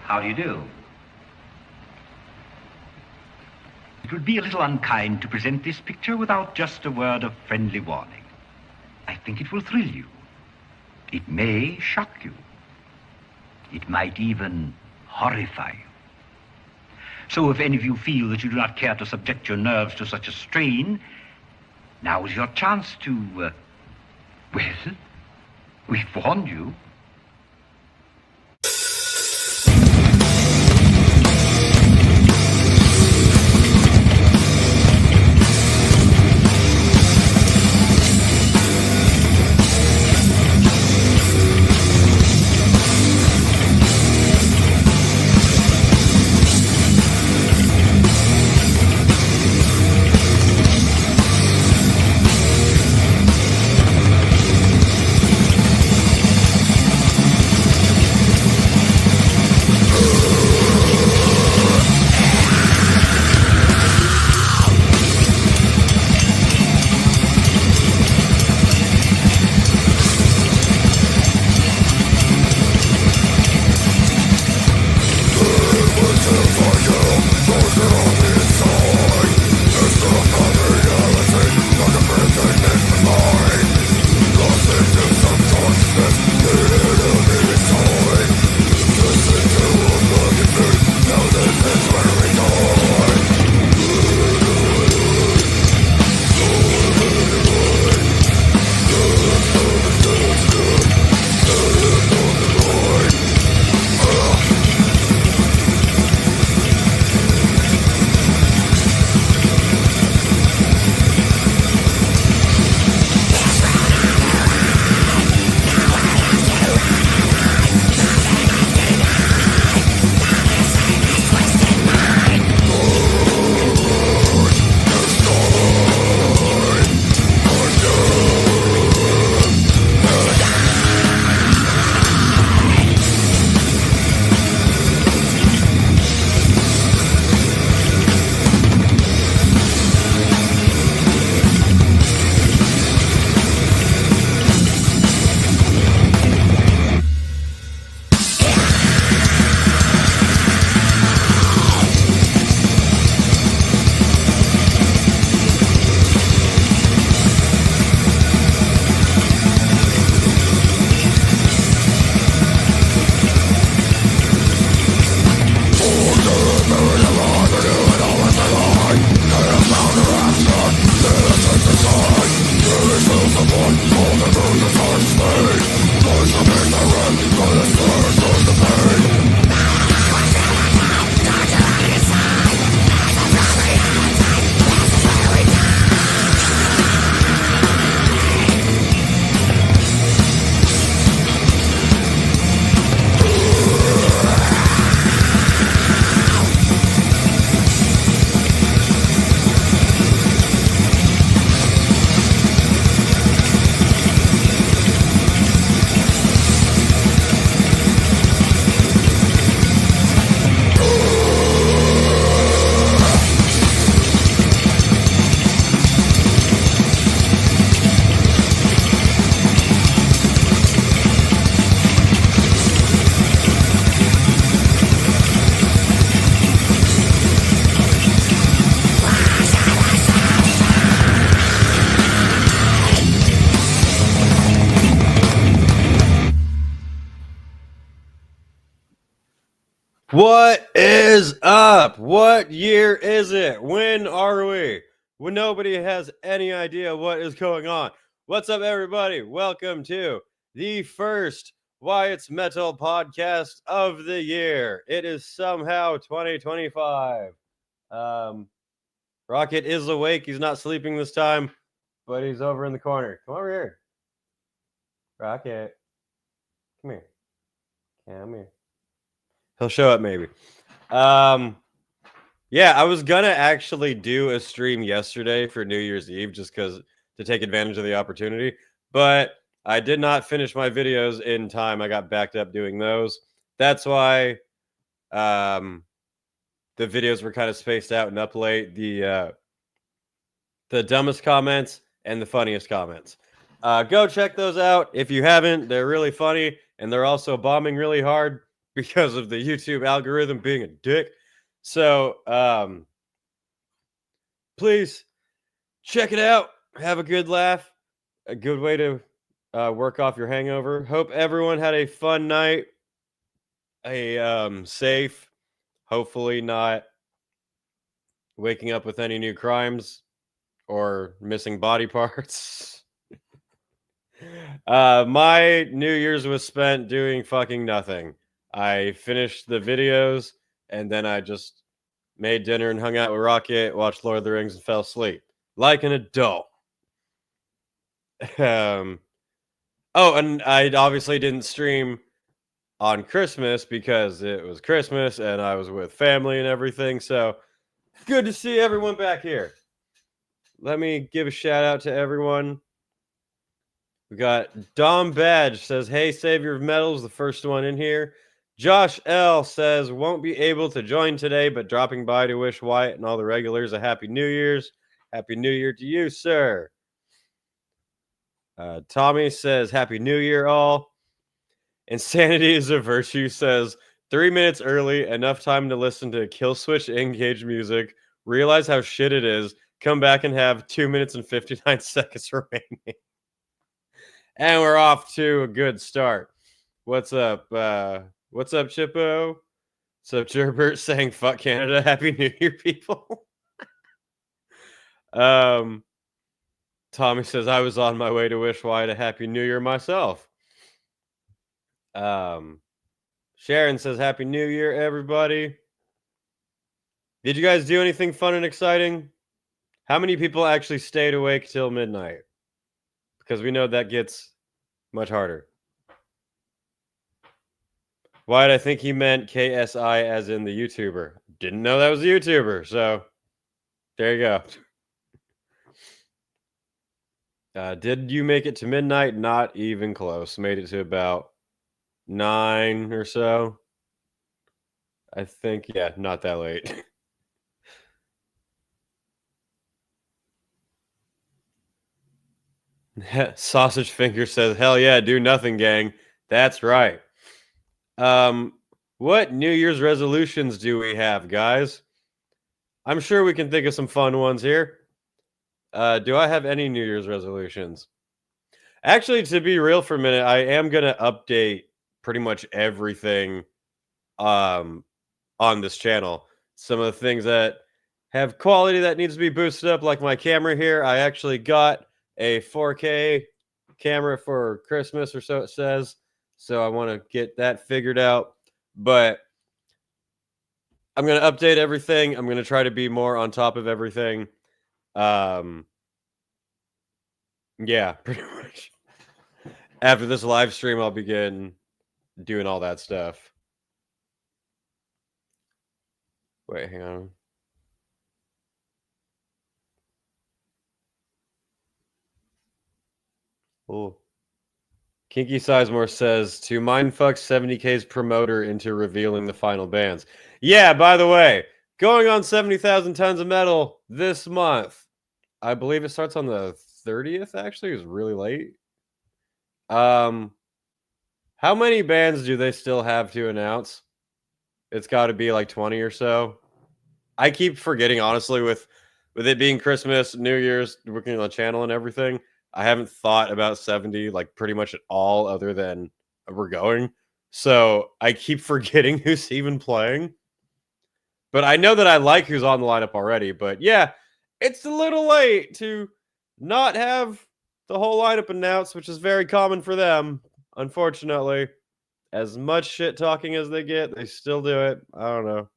How do you do? It would be a little unkind to present this picture without just a word of friendly warning. I think it will thrill you. It may shock you. It might even horrify you. So if any of you feel that you do not care to subject your nerves to such a strain, now is your chance to, well, we've warned you. What is up? What year is it? When are we? When nobody has any idea what is going on. What's up, everybody? Welcome to the first Wyatt's Metal podcast of the year. It is somehow 2025. Rocket is awake. He's not sleeping this time, but he's over in the corner. Come over here. Rocket. Come here. Come here. He'll show up maybe. Yeah, I was gonna actually do a stream yesterday for New Year's Eve just because to take advantage of the opportunity, but I did not finish my videos in time. I got backed up doing those. That's why the videos were kind of spaced out and up late. The dumbest comments and the funniest comments. Go check those out if you haven't. They're really funny and they're also bombing really hard. because of the YouTube algorithm being a dick. So please check it out. Have a good laugh. A good way to work off your hangover. Hope everyone had a fun night. A safe, hopefully not waking up with any new crimes or missing body parts. My New Year's was spent doing fucking nothing. I finished the videos and then I just made dinner and hung out with Rocket, watched Lord of the Rings, and fell asleep like an adult. Oh, and I obviously didn't stream on Christmas because it was Christmas and I was with family and everything. So good to see everyone back here. Let me give a shout out to everyone. We got Dom Badge says, "Hey, Savior of Metals," the first one in here. Josh L says, "Won't be able to join today, but dropping by to wish Wyatt and all the regulars a Happy New Year's." Happy New Year to you, sir. Tommy says, "Happy New Year, all." Insanity is a Virtue says, 3 minutes early, enough time to listen to Kill Switch Engage music, realize how shit it is, come back and have 2 minutes and 59 seconds remaining. And we're off to a good start. What's up? What's up, Chippo? What's up, Gerbert? Saying fuck Canada. Happy New Year, people. Tommy says, "I was on my way to wish Wyatt a Happy New Year myself." Sharon says, "Happy New Year, everybody." Did you guys do anything fun and exciting? How many people actually stayed awake till midnight? Because we know that gets much harder. Wyatt, I think he meant KSI as in the YouTuber. Didn't know that was a YouTuber, so there you go. Did you make it to midnight? Not even close. Made it to about 9 or so. I think, yeah, not that late. Sausage Finger says, "Hell yeah, do nothing, gang." That's right. What New Year's resolutions do we have, guys? I'm sure we can think of some fun ones here. Do I have any New Year's resolutions? Actually, to be real for a minute, I am gonna update pretty much everything on this channel. Some of the things that have quality that needs to be boosted up, like my camera here. I actually got a 4K camera for Christmas, or so it says. So I want to get that figured out. But I'm going to update everything. I'm going to try to be more on top of everything. Yeah, pretty much. After this live stream, I'll begin doing all that stuff. Wait, hang on. Oh. Kinky Sizemore says, "To mindfuck 70K's promoter into revealing the final bands." Yeah, by the way, going on 70,000 tons of metal this month. I believe it starts on the 30th, actually. It was really late. How many bands do they still have to announce? It's got to be like 20 or so. I keep forgetting, honestly, with it being Christmas, New Year's, working on the channel and everything. I haven't thought about 70 like pretty much at all, other than we're going. So I keep forgetting who's even playing. But I know that I like who's on the lineup already. But yeah, it's a little late to not have the whole lineup announced, which is very common for them, unfortunately. As much shit talking as they get, they still do it. I don't know.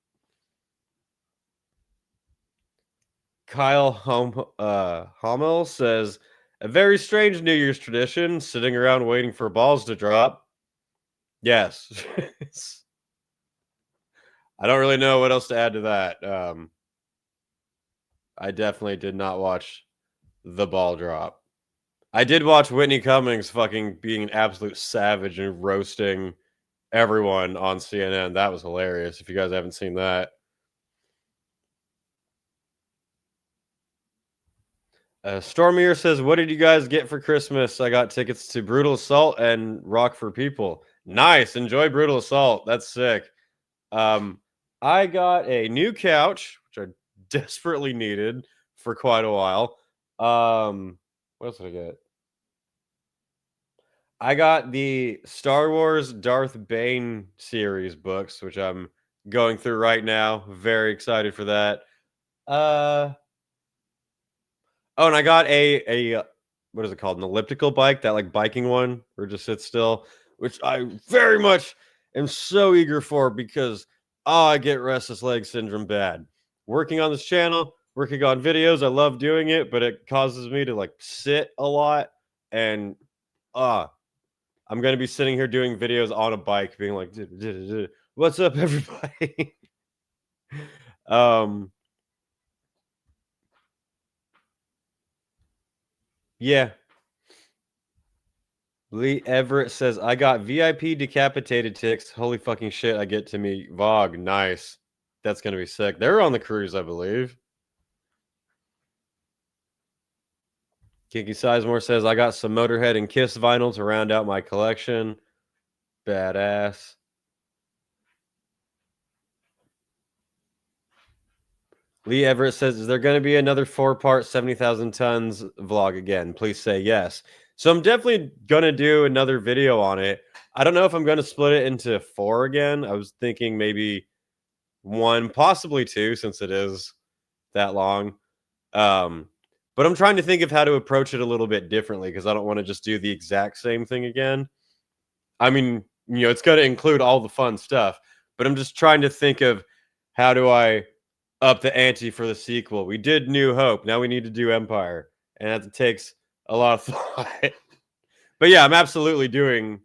Kyle Hummel says, "A very strange New Year's tradition, sitting around waiting for balls to drop." Yes. I don't really know what else to add to that. I definitely did not watch the ball drop. I did watch Whitney Cummings fucking being an absolute savage and roasting everyone on CNN. That was hilarious. If you guys haven't seen that. Stormier says, "What did you guys get for Christmas?" I got tickets to Brutal Assault and Rock for People. Nice. Enjoy Brutal Assault. That's sick. I got a new couch, which I desperately needed for quite a while. What else did I get? I got the Star Wars Darth Bane series books, which I'm going through right now. Very excited for that. Oh, and I got a what is it called? An elliptical bike, that like biking one where it just sits still, which I very much am so eager for because I get restless leg syndrome bad. Working on this channel, working on videos, I love doing it, but it causes me to like sit a lot and I'm gonna be sitting here doing videos on a bike, being like, "What's up, everybody?" um, yeah. Lee Everett says, "I got VIP decapitated ticks. Holy fucking shit! I get to meet Vogue. Nice. That's gonna be sick. They're on the cruise, I believe." Kiki Sizemore says, "I got some Motorhead and Kiss vinyl to round out my collection. Badass." Lee Everett says, "Is there going to be another 4-part 70,000 tons vlog again? Please say yes." So I'm definitely going to do another video on it. I don't know if I'm going to split it into 4 again. I was thinking maybe 1, possibly 2, since it is that long. But I'm trying to think of how to approach it a little bit differently because I don't want to just do the exact same thing again. I mean, it's going to include all the fun stuff, but I'm just trying to think of how do I up the ante for the sequel. We did New Hope. Now we need to do Empire. And that takes a lot of thought. But yeah, I'm absolutely doing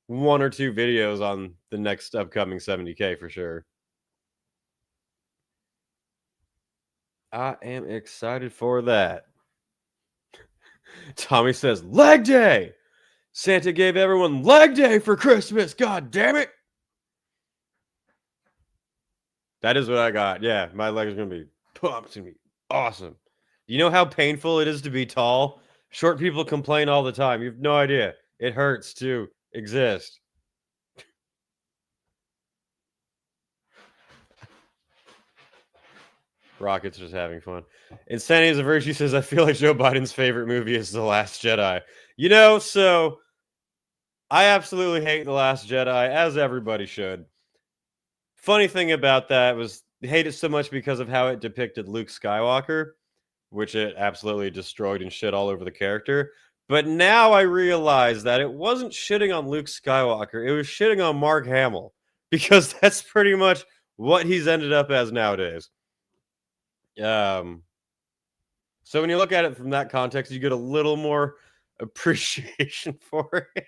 1 or 2 videos on the next upcoming 70K for sure. I am excited for that. Tommy says, leg day! Santa gave everyone leg day for Christmas. God damn it. That is what I got. Yeah, my leg is going to be pumped. It's going to be awesome. You know how painful it is to be tall? Short people complain all the time. You have no idea. It hurts to exist. Rocket's just having fun. Insanity is a Virtue says, I feel like Joe Biden's favorite movie is The Last Jedi. So I absolutely hate The Last Jedi, as everybody should. Funny thing about that was I hate it so much because of how it depicted Luke Skywalker, which it absolutely destroyed and shit all over the character. But now I realize that it wasn't shitting on Luke Skywalker. It was shitting on Mark Hamill because that's pretty much what he's ended up as nowadays. So when you look at it from that context, you get a little more appreciation for it.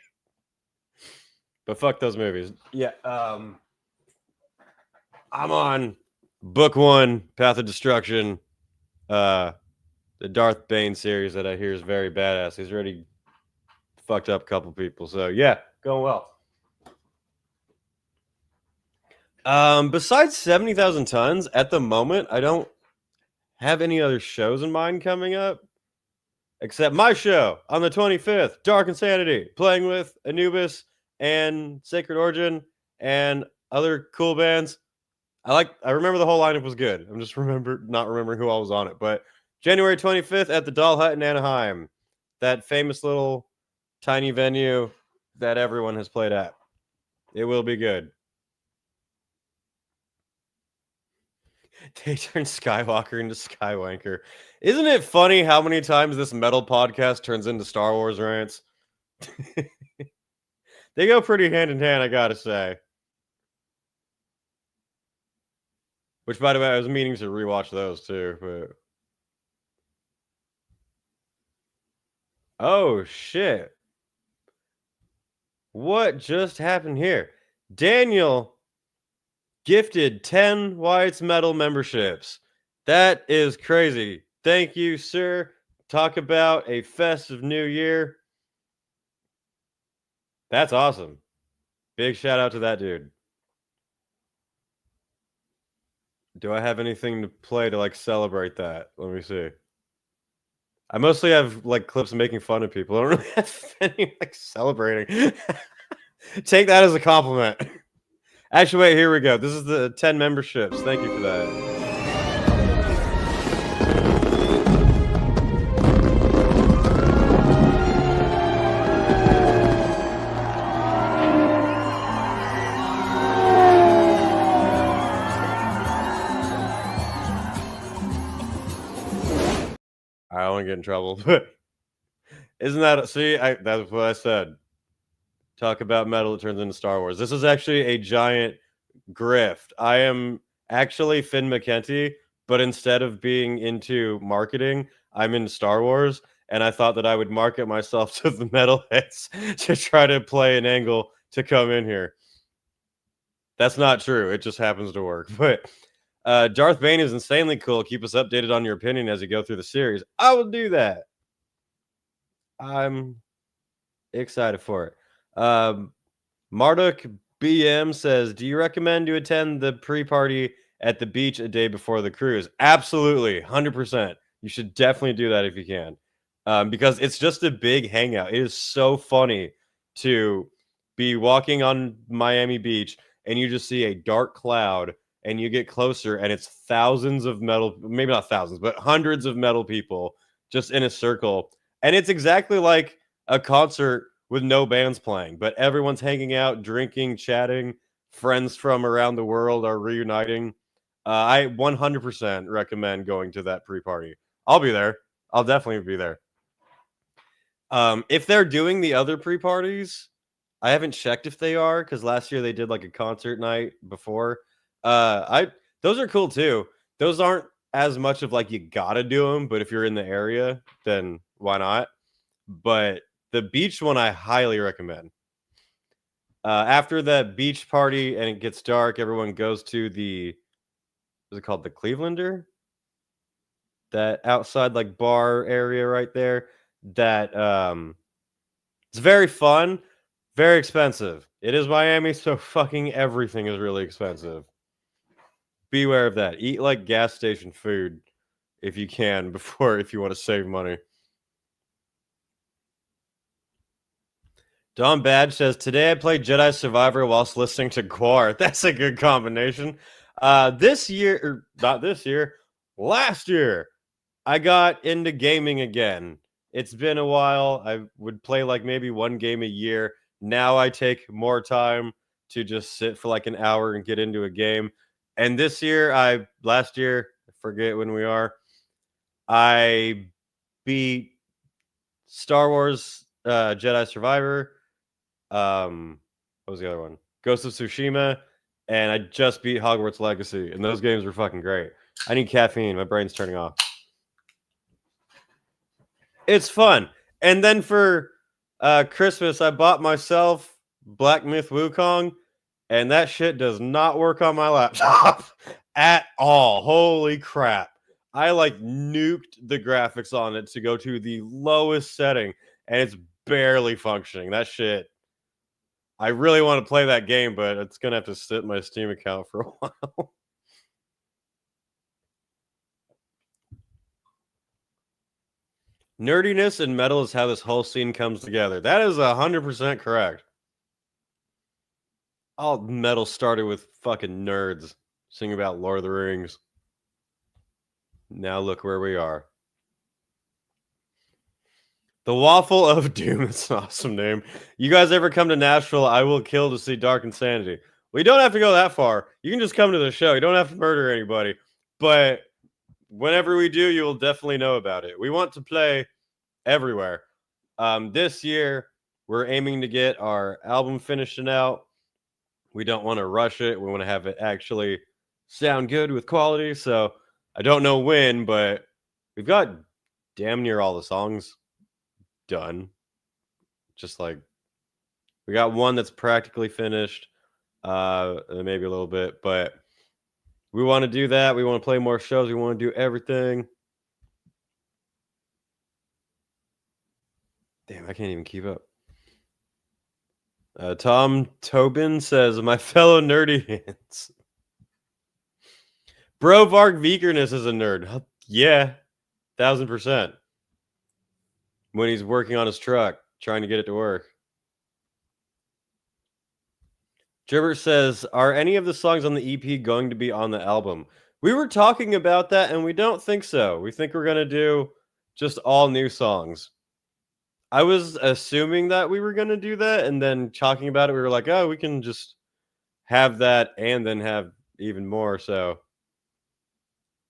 But fuck those movies. Yeah. I'm on book 1, Path of Destruction. The Darth Bane series that I hear is very badass. He's already fucked up a couple people. So yeah, going well. Besides 70,000 tons, at the moment, I don't have any other shows in mind coming up. Except my show on the 25th, Dark Insanity, playing with Anubis and Sacred Origin and other cool bands. I remember the whole lineup was good. I'm just not remembering who all was on it. But January 25th at the Doll Hut in Anaheim, that famous little tiny venue that everyone has played at. It will be good. They turned Skywalker into Skywanker. Isn't it funny how many times this metal podcast turns into Star Wars rants? They go pretty hand in hand, I gotta say. Which, by the way, I was meaning to rewatch those too. But oh shit! What just happened here? Daniel gifted 10 Wyatt's Metal memberships. That is crazy. Thank you, sir. Talk about a festive new year. That's awesome. Big shout out to that dude. Do I have anything to play to like celebrate that? Let me see. I mostly have like clips making fun of people. I don't really have any like celebrating. Take that as a compliment. Actually, wait, here we go. This is the 10 memberships. Thank you for that. I don't want to get in trouble, but isn't that see? That's what I said. Talk about metal, it turns into Star Wars. This is actually a giant grift. I am actually Finn McKenty, but instead of being into marketing, I'm in Star Wars, and I thought that I would market myself to the metalheads to try to play an angle to come in here. That's not true. It just happens to work. But Darth Bane is insanely cool. Keep us updated on your opinion as you go through the series. I will do that. I'm excited for it. Marduk BM says, do you recommend to attend the pre-party at the beach a day before the cruise? Absolutely, 100%. You should definitely do that if you can, because it's just a big hangout. It is so funny to be walking on Miami Beach and you just see a dark cloud and you get closer and it's thousands of metal, maybe not thousands, but hundreds of metal people just in a circle. And it's exactly like a concert with no bands playing, but everyone's hanging out, drinking, chatting. Friends from around the world are reuniting. I 100% recommend going to that pre-party. I'll be there. I'll definitely be there. If they're doing the other pre-parties, I haven't checked if they are, because last year they did like a concert night before. Those are cool too. Those aren't as much of like you gotta do them, but if you're in the area, then why not? But the beach one I highly recommend. After that beach party and it gets dark, everyone goes to the, what's it called? The Clevelander? That outside like bar area right there. That it's very fun, very expensive. It is Miami, so fucking everything is really expensive. Beware of that. Eat like gas station food if you can if you want to save money. Don Badge says, today I played Jedi Survivor whilst listening to Guar. That's a good combination. This year, or not this year, last year, I got into gaming again. It's been a while. I would play like maybe one game a year. Now I take more time to just sit for like an hour and get into a game. And last year, I forget when we are, I beat Star Wars Jedi Survivor. What was the other one? Ghost of Tsushima, and I just beat Hogwarts Legacy, and those games were fucking great. I need caffeine. My brain's turning off. It's fun. And then for Christmas, I bought myself Black Myth Wukong, and that shit does not work on my laptop at all. Holy crap. I like nuked the graphics on it to go to the lowest setting, and it's barely functioning. That shit. I really want to play that game, but it's going to have to sit in my Steam account for a while. Nerdiness and metal is how this whole scene comes together. That is 100% correct. All metal started with fucking nerds singing about Lord of the Rings. Now look where we are. The Waffle of Doom. It's an awesome name. You guys ever come to Nashville? I will kill to see Dark Insanity. We don't have to go that far. You can just come to the show. You don't have to murder anybody. But whenever we do, you will definitely know about it. We want to play everywhere. This year, we're aiming to get our album finished and out. We don't want to rush it. We want to have it actually sound good with quality. So I don't know when, but we've got damn near all the songs done. Just like we got one that's practically finished, maybe a little bit, but we want to do that. We want to play more shows. We want to do everything. Damn, I can't even keep up. Tom Tobin says, my fellow nerdians. Bro Varg Veekerness is a nerd. Yeah, 1000%. When he's working on his truck, trying to get it to work. Gerbert says, "Are any of the songs on the EP going to be on the album?" We were talking about that, and we don't think so. We think we're gonna do just all new songs. I was assuming that we were gonna do that, and then talking about it, we were like, "Oh, we can just have that and then have even more." So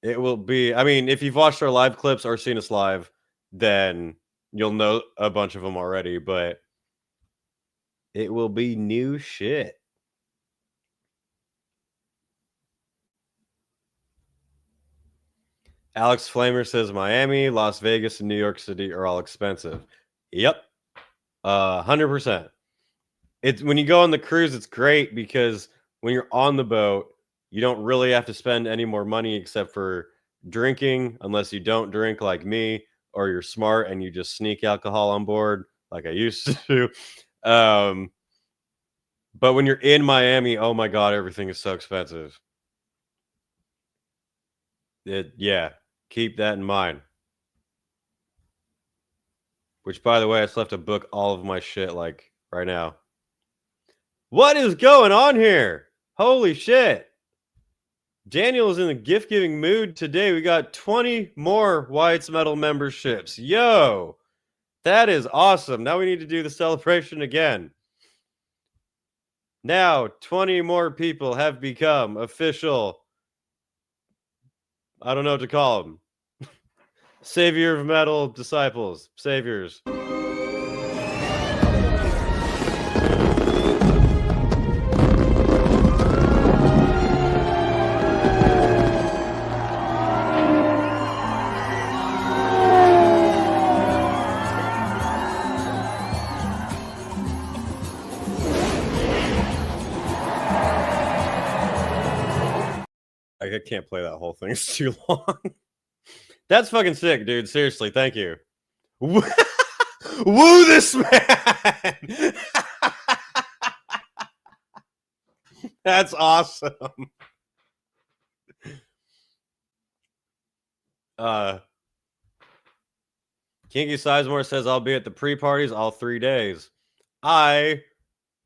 it will be. I mean, if you've watched our live clips or seen us live, then you'll know a bunch of them already. But it will be new shit. Alex Flamer says Miami, Las Vegas, and New York City are all expensive. Yep, 100%. It's when you go on the cruise, it's great because when you're on the boat, you don't really have to spend any more money except for drinking, unless you don't drink like me, or you're smart and you just sneak alcohol on board like I used to do. But when you're in Miami, oh my god, everything is so expensive. Yeah, keep that in mind. Which, by the way, I still have to book all of my shit like right now. What is going on here? Holy shit. Daniel is in a gift giving mood today. We got 20 more Wyatt's Metal memberships. Yo, that is awesome. Now we need to do the celebration again. Now, 20 more people have become official. I don't know what to call them. Savior of Metal disciples, saviors. I can't play that whole thing. It's too long. That's fucking sick, dude. Seriously, thank you. Woo this man! That's awesome. Kinky Sizemore says I'll be at the pre-parties all 3 days. I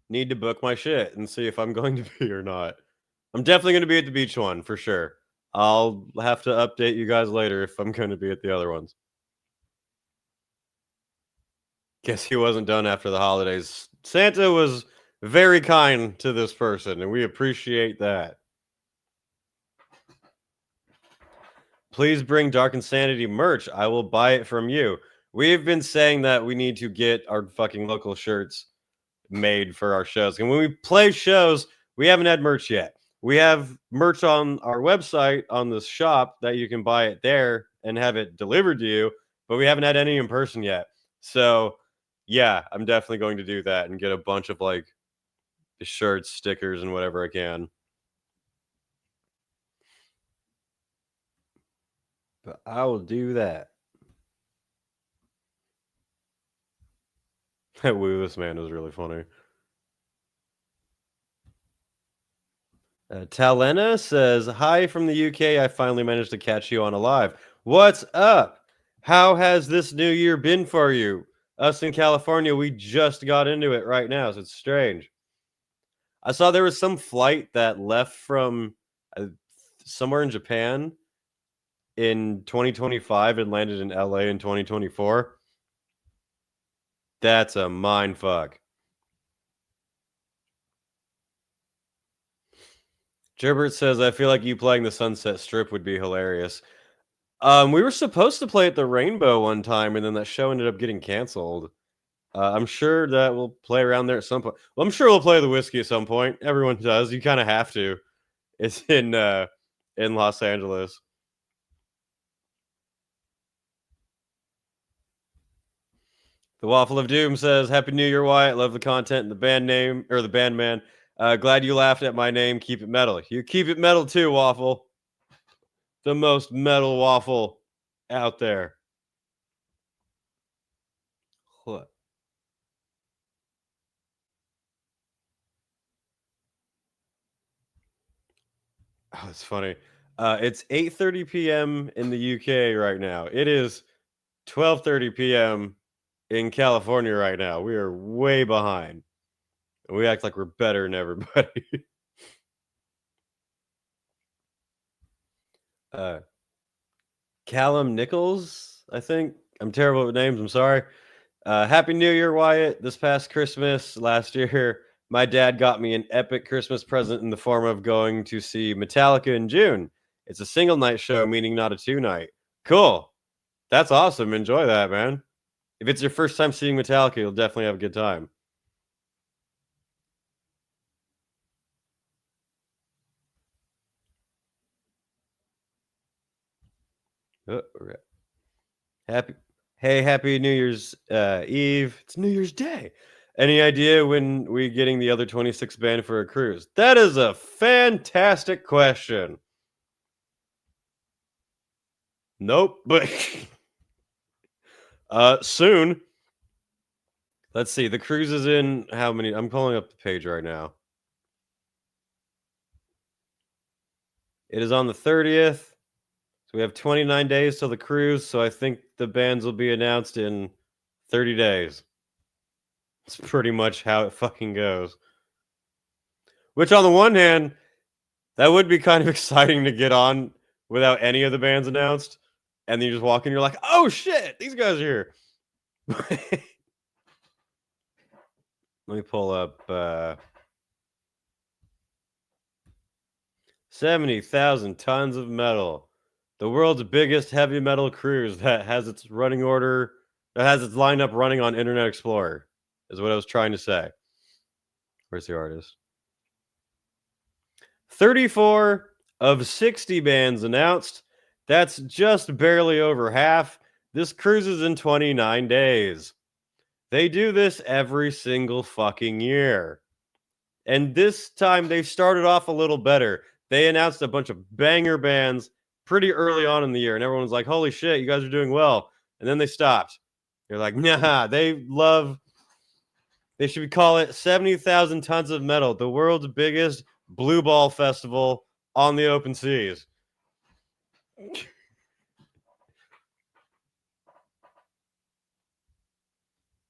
need to book my shit and see if I'm going to be or not. I'm definitely going to be at the beach one for sure. I'll have to update you guys later if I'm going to be at the other ones. Guess he wasn't done after the holidays. Santa was very kind to this person, and we appreciate that. Please bring Dark Insanity merch. I will buy it from you. We've been saying that we need to get our fucking local shirts made for our shows. And when we play shows, we haven't had merch yet. We have merch on our website on the shop that you can buy it there and have it delivered to you, but we haven't had any in person yet. So, yeah, I'm definitely going to do that and get a bunch of like the shirts, stickers, and whatever I can. But I will do that. That Woo This Man was really funny. Talena says, "Hi from the UK. I finally managed to catch you on a live. What's up? How has this new year been for you? Us in California, we just got into it right now, so it's strange. I saw there was some flight that left from somewhere in Japan in 2025 and landed in LA in 2024. That's a mind fuck." Gerbert says, "I feel like you playing the Sunset Strip would be hilarious." We were supposed to play at the Rainbow one time, and then that show ended up getting canceled. I'm sure that we'll play around there at some point. Well, I'm sure we'll play the whiskey at some point. Everyone does. You kind of have to. It's in Los Angeles. The Waffle of Doom says, "Happy New Year, Wyatt. Love the content and the band name or the band man. Glad you laughed at my name. Keep it metal. You keep it metal too, Waffle. The most metal waffle out there." What? Oh, it's funny. It's 8:30 p.m. in the UK right now. It is 12:30 p.m. in California right now. We are way behind. We act like we're better than everybody. Callum Nichols, I think. I'm terrible with names. I'm sorry. Happy New Year, Wyatt. This past Christmas last year, my dad got me an epic Christmas present in the form of going to see Metallica in June. It's a single night show, meaning not a two night. Cool. That's awesome. Enjoy that, man. If it's your first time seeing Metallica, you'll definitely have a good time. Right. Happy New Year's Eve. It's New Year's Day. Any idea when we getting the other 26 band for a cruise? That is a fantastic question. Nope, but soon. Let's see. The cruise is in how many? I'm pulling up the page right now. It is on the 30th. So we have 29 days till the cruise. So I think the bands will be announced in 30 days. It's pretty much how it fucking goes. Which, on the one hand, that would be kind of exciting to get on without any of the bands announced. And then you just walk in, you're like, oh shit, these guys are here. Let me pull up 70,000 tons of metal. The world's biggest heavy metal cruise that has its lineup running on Internet Explorer, is what I was trying to say. Where's the artist? 34 of 60 bands announced. That's just barely over half. This cruise is in 29 days. They do this every single fucking year. And this time they started off a little better. They announced a bunch of banger bands pretty early on in the year, and everyone was like, holy shit, you guys are doing well. And then they stopped. They're like, nah, they should call it 70,000 tons of metal, the world's biggest blue ball festival on the open seas.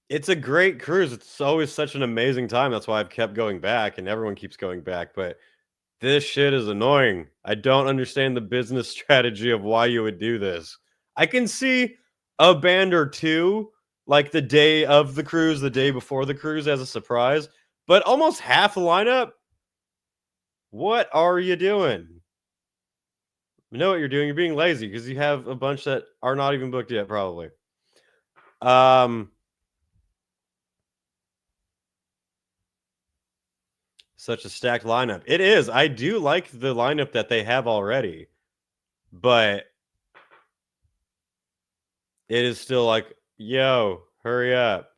It's a great cruise. It's always such an amazing time. That's why I've kept going back, and everyone keeps going back. But this shit is annoying. I don't understand the business strategy of why you would do this. I can see a band or two, like the day of the cruise, the day before the cruise, as a surprise. But almost half the lineup? What are you doing? You know what you're doing? You're being lazy because you have a bunch that are not even booked yet, probably. Such a stacked lineup. It is. I do like the lineup that they have already, but it is still like, yo, hurry up.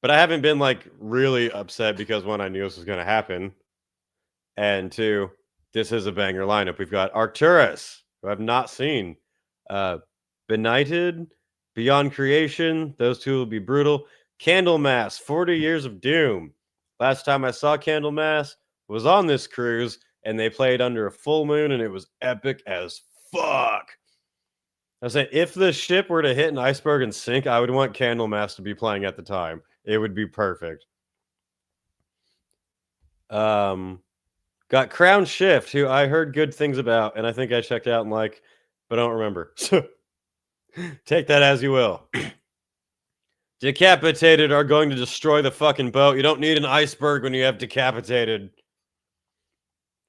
But I haven't been like really upset because one, I knew this was going to happen, and two, this is a banger lineup. We've got Arcturus, who I've not seen, Benighted, Beyond Creation. Those two will be brutal. Candlemass, 40 Years of Doom. Last time I saw Candlemass was on this cruise, and they played under a full moon, and it was epic as fuck. I said, if the ship were to hit an iceberg and sink, I would want Candlemass to be playing at the time. It would be perfect. Got Crown Shift, who I heard good things about, and I think I checked out and like, but I don't remember. So take that as you will. Decapitated are going to destroy the fucking boat. You don't need an iceberg when you have Decapitated.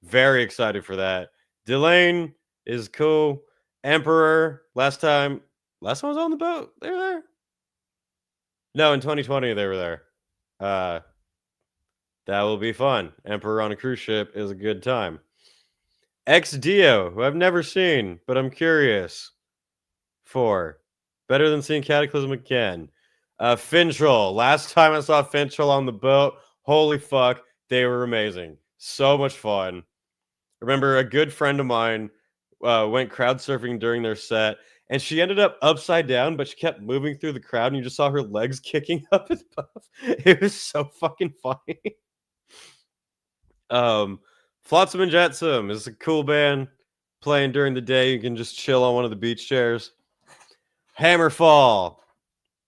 Very excited for that. Delane is cool. Emperor, last time I was on the boat, they were there. No, in 2020 they were there. That will be fun. Emperor on a cruise ship is a good time. Ex Dio, who I've never seen, but I'm curious for. Better than seeing Cataclysm again. Fintroll. Last time I saw Fintroll on the boat, holy fuck, they were amazing. So much fun. Remember, a good friend of mine went crowd surfing during their set, and she ended up upside down, but she kept moving through the crowd, and you just saw her legs kicking up and above. It was so fucking funny. Flotsam and Jetsam is a cool band playing during the day. You can just chill on one of the beach chairs. Hammerfall.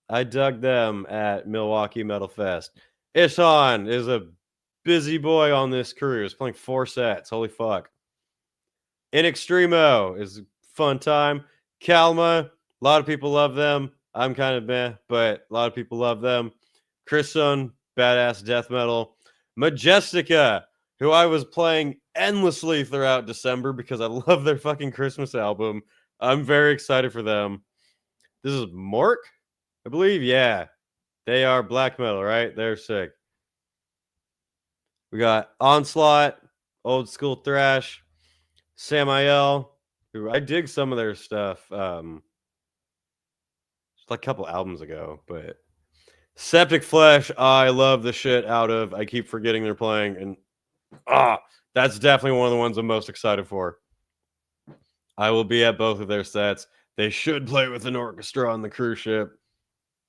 I dug them at Milwaukee Metal Fest. Ishon is a busy boy on this cruise, playing 4 sets. Holy fuck. In Extremo is a fun time. Calma, a lot of people love them. I'm kind of meh, but a lot of people love them. Chrisson, badass death metal. Majestica, who I was playing endlessly throughout December because I love their fucking Christmas album. I'm very excited for them. This is Mork, I believe. Yeah, they are black metal, right? They're sick. We got Onslaught, old school thrash. Samael, who I dig some of their stuff. Just like a couple albums ago, but Septic Flesh, I love the shit out of. I keep forgetting they're playing, and that's definitely one of the ones I'm most excited for. I will be at both of their sets. They should play with an orchestra on the cruise ship.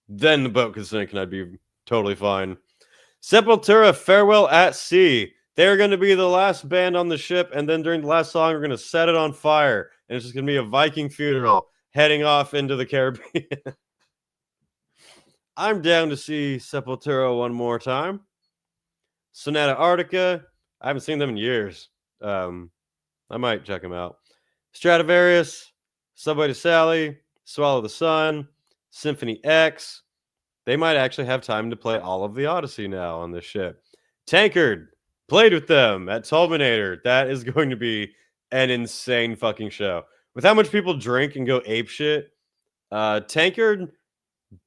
Then the boat could sink, and I'd be totally fine. Sepultura, Farewell at Sea. They're going to be the last band on the ship, and then during the last song, we're going to set it on fire, and it's just going to be a Viking funeral heading off into the Caribbean. I'm down to see Sepultura one more time. Sonata Arctica. I haven't seen them in years. I might check them out. Stradivarius, Subway to Sally, Swallow the Sun, Symphony X. They might actually have time to play all of the Odyssey now on this ship. Tankard, played with them at Tolminator. That is going to be an insane fucking show. With how much people drink and go apeshit, Tankard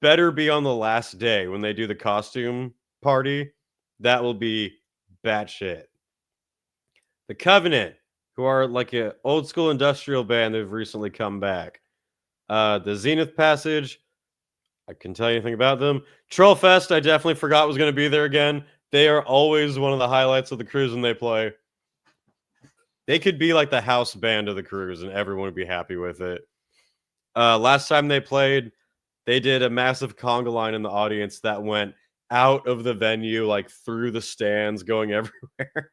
better be on the last day when they do the costume party. That will be batshit. The Covenant, who are like an old school industrial band that have recently come back. The Zenith Passage, I can tell you anything about them. Trollfest, I definitely forgot was going to be there again. They are always one of the highlights of the cruise when they play. They could be like the house band of the cruise and everyone would be happy with it. Last time they played, they did a massive conga line in the audience that went out of the venue, like through the stands, going everywhere.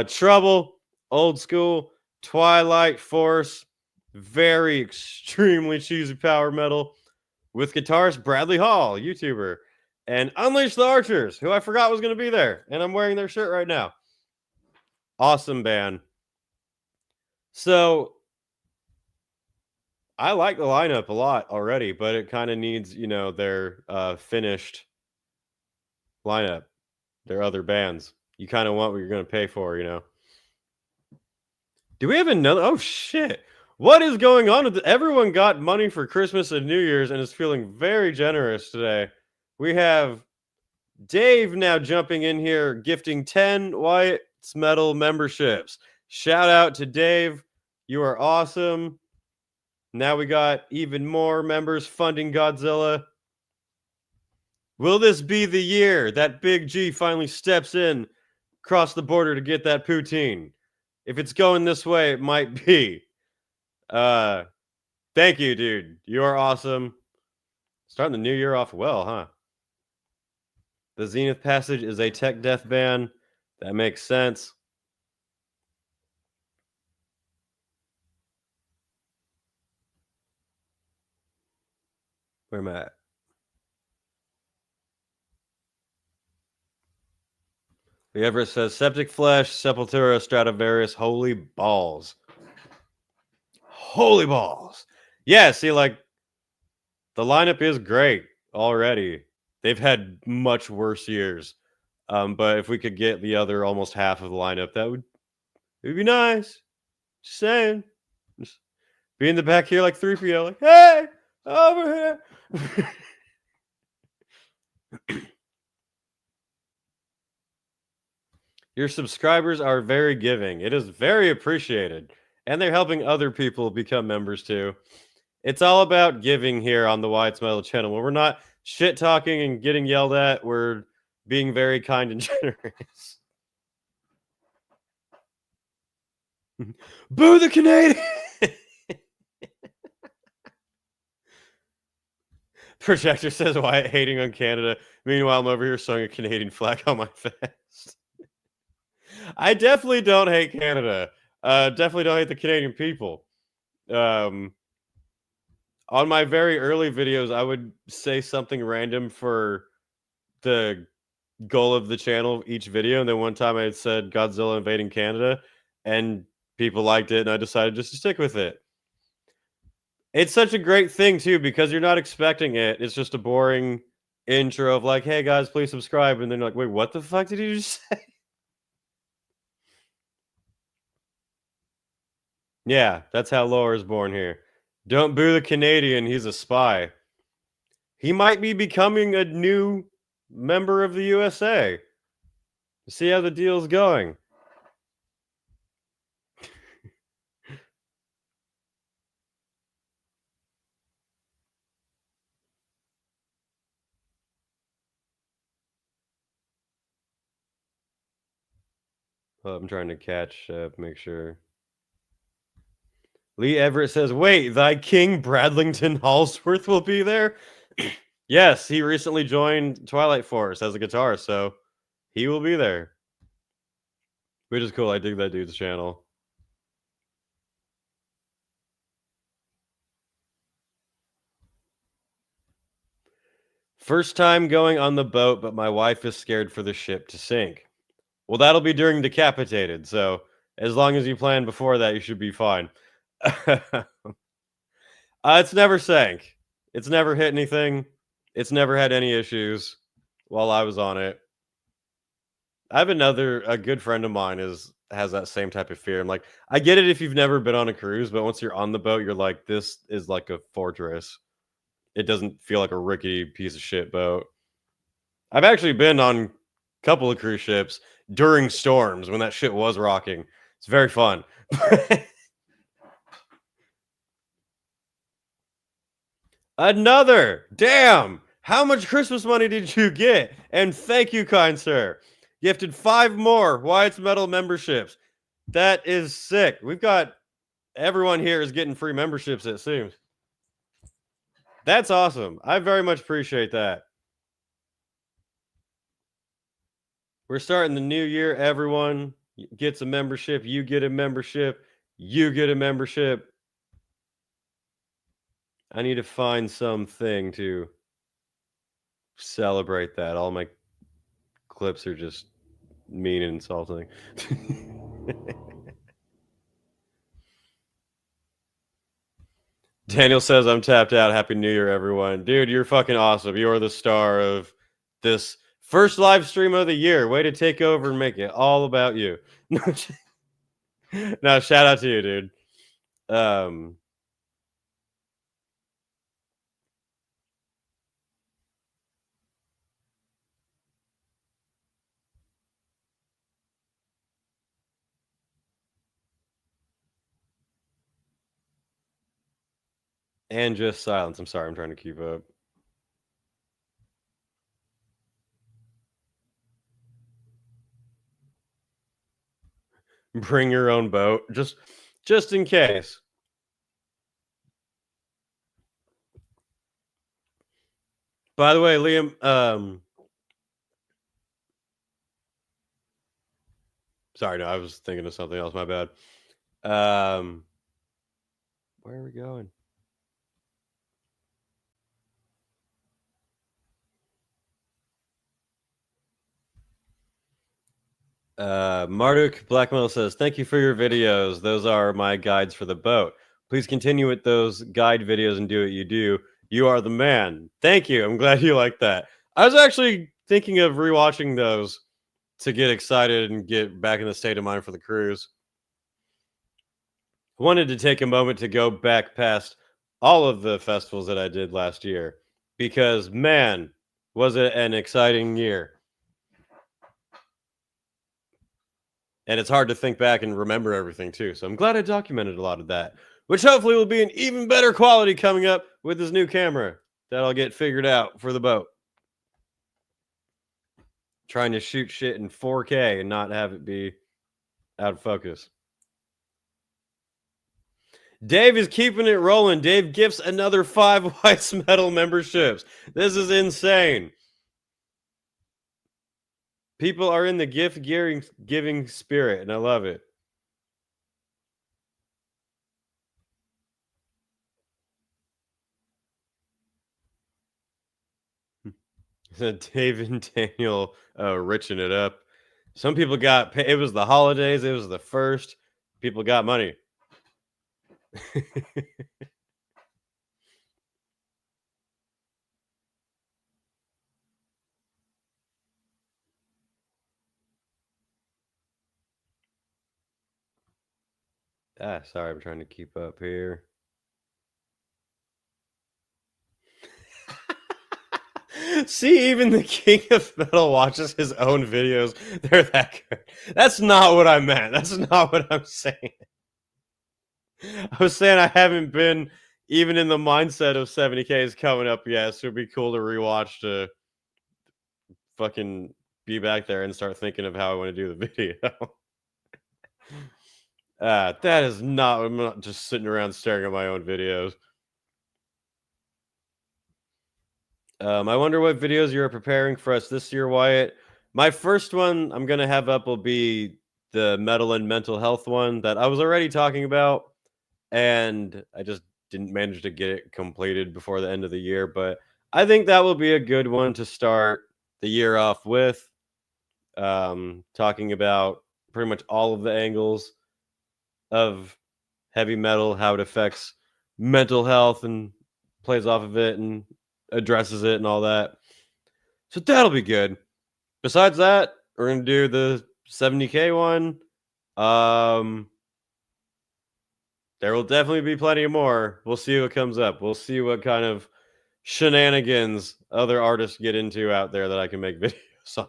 Trouble, old school, Twilight Force, very extremely cheesy power metal with guitarist Bradley Hall, YouTuber, and Unleash the Archers, who I forgot was going to be there, and I'm wearing their shirt right now. Awesome band. So I like the lineup a lot already, but it kind of needs, their finished lineup, their other bands. You kind of want what you're going to pay for, Do we have another? Oh, shit. What is going on with everyone got money for Christmas and New Year's and is feeling very generous today. We have Dave now jumping in here, gifting 10 Wyatt's Metal memberships. Shout out to Dave. You are awesome. Now we got even more members funding Godzilla. Will this be the year that Big G finally steps in across the border to get that poutine? If it's going this way, it might be. Thank you, dude. You are awesome. Starting the new year off well, huh? The Zenith Passage is a tech death band. That makes sense. Where am I at? The Everett says Septic Flesh, Sepultura, Stradivarius, holy balls. Holy balls. Yeah, see, like, the lineup is great already. They've had much worse years. But if we could get the other almost half of the lineup, it would be nice. Just saying. Just be in the back here like 3PO, like, hey, over here. Your subscribers are very giving. It is very appreciated. And they're helping other people become members too. It's all about giving here on the Wyatt's Metal channel. When we're not shit talking and getting yelled at, we're being very kind and generous. Boo the Canadian! Projector says Wyatt hating on Canada. Meanwhile, I'm over here sewing a Canadian flag on my vest. I definitely don't hate Canada. Definitely don't hate the Canadian people. On my very early videos, I would say something random for the goal of the channel each video. And then one time I had said Godzilla invading Canada, and people liked it, and I decided just to stick with it. It's such a great thing too, because you're not expecting it. It's just a boring intro of like, "Hey guys, please subscribe," and then you're like, "Wait, what the fuck did you just say?" Yeah, that's how Laura is born here. Don't boo the Canadian. He's a spy. He might be becoming a new member of the USA. See how the deal's going. Oh, I'm trying to catch up, make sure. Lee Everett says, "Wait, thy King Bradlington Halsworth will be there?" Yes, he recently joined Twilight Force as a guitarist, so he will be there. Which is cool. I dig that dude's channel. First time going on the boat, but my wife is scared for the ship to sink. Well, that'll be during Decapitated, so as long as you plan before that, you should be fine. It's never sank. It's never hit anything. It's never had any issues while I was on it. I have a good friend of mine has that same type of fear. I'm like, I get it if you've never been on a cruise, but once you're on the boat, you're like, this is like a fortress. It doesn't feel like a rickety piece of shit boat. I've actually been on a couple of cruise ships during storms when that shit was rocking. It's very fun. Another! Damn! How much Christmas money did you get? And thank you, kind sir. Gifted 5 more Wyatt's Metal memberships. That is sick. We've got everyone here is getting free memberships, it seems. That's awesome. I very much appreciate that. We're starting the new year. Everyone gets a membership. You get a membership. You get a membership. I need to find something to celebrate that. All my clips are just mean and insulting. Daniel says, "I'm tapped out. Happy New Year, everyone." Dude, you're fucking awesome. You're the star of this first live stream of the year. Way to take over and make it all about you. No, shout out to you, dude. And just silence. I'm sorry. I'm trying to keep up. Bring your own boat, just in case. By the way, Liam, sorry, no, I was thinking of something else. My bad. Where are we going? Marduk Blackmail says, "Thank you for your videos. Those are my guides for the boat. Please continue with those guide videos and do what you do. You are the man." Thank you. I'm glad you like that. I was actually thinking of rewatching those to get excited and get back in the state of mind for the cruise. I wanted to take a moment to go back past all of the festivals that I did last year because, man, was it an exciting year. And it's hard to think back and remember everything too. So I'm glad I documented a lot of that, which hopefully will be an even better quality coming up with this new camera that I'll get figured out for the boat. Trying to shoot shit in 4K and not have it be out of focus. Dave is keeping it rolling. Dave gifts another 5 Wyatt's Metal memberships. This is insane. People are in the gift giving spirit, and I love it. Dave and Daniel riching it up. Some people got it was the holidays, it was the first. People got money. Sorry, I'm trying to keep up here. See, even the king of metal watches his own videos. They're that good. That's not what I meant. That's not what I'm saying. I was saying I haven't been even in the mindset of 70K is coming up yet, so it'd be cool to rewatch to fucking be back there and start thinking of how I want to do the video. That is not, I'm not just sitting around staring at my own videos. I wonder what videos you're preparing for us this year, Wyatt. My first one I'm going to have up will be the metal and mental health one that I was already talking about, and I just didn't manage to get it completed before the end of the year. But I think that will be a good one to start the year off with, talking about pretty much all of the angles of heavy metal, how it affects mental health and plays off of it and addresses it and all that. So that'll be good. Besides that, we're gonna do the 70K one. There will definitely be plenty more. We'll see what comes up. We'll see what kind of shenanigans other artists get into out there that I can make videos on.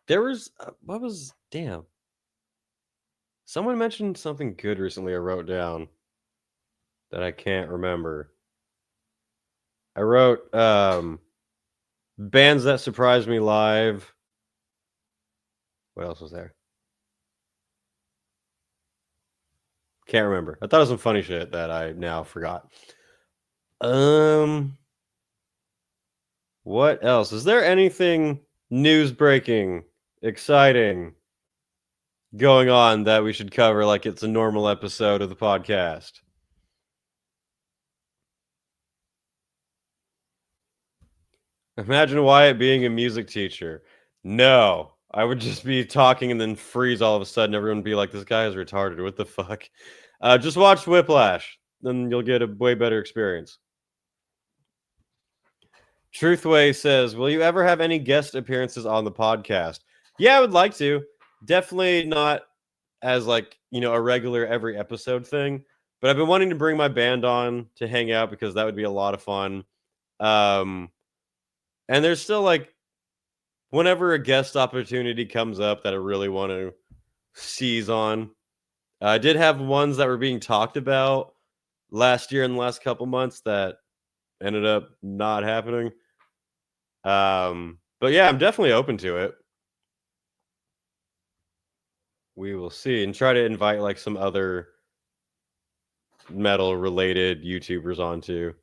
There was what was damn. Someone mentioned something good recently I wrote down that I can't remember. I wrote bands that surprised me live. What else was there? Can't remember. I thought it was some funny shit that I now forgot. What else? Is there anything news breaking, exciting going on that we should cover like it's a normal episode of the podcast? Imagine Wyatt being a music teacher. No, I would just be talking and then freeze all of a sudden. Everyone would be like, this guy is retarded. What the fuck? Just watch Whiplash. Then you'll get a way better experience. Truthway says, will you ever have any guest appearances on the podcast? Yeah, I would like to. Definitely not as like, a regular every episode thing. But I've been wanting to bring my band on to hang out because that would be a lot of fun. And there's still like whenever a guest opportunity comes up that I really want to seize on. I did have ones that were being talked about last year and the last couple months that ended up not happening. But yeah, I'm definitely open to it. We will see and try to invite like some other metal related YouTubers onto.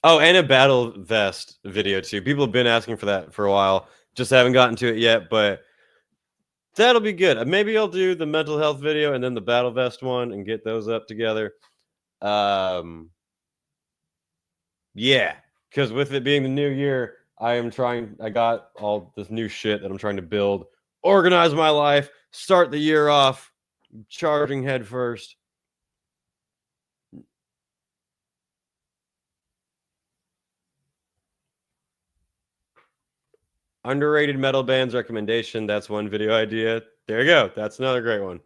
Oh, and a battle vest video too. People have been asking for that for a while. Just haven't gotten to it yet, but that'll be good. Maybe I'll do the mental health video and then the battle vest one and get those up together. Yeah, because with it being the new year, I got all this new shit that I'm trying to build, organize my life, start the year off charging head first. Underrated metal bands recommendation. That's one video idea. There you go. That's another great one.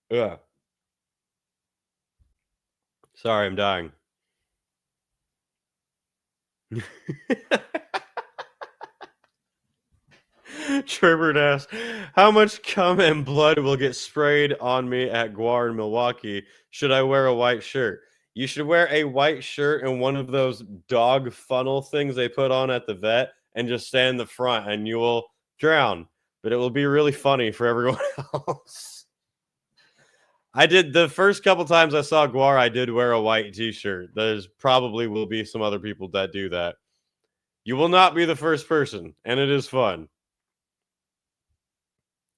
Yeah. Sorry, I'm dying. Trevor asks, how much cum and blood will get sprayed on me at Guar in Milwaukee? Should I wear a white shirt? You should wear a white shirt and one of those dog funnel things they put on at the vet and just stand in the front and you will drown. But it will be really funny for everyone else. I did the first couple times I saw Guar, I did wear a white t-shirt. There's probably will be some other people that do that. You will not be the first person, and it is fun.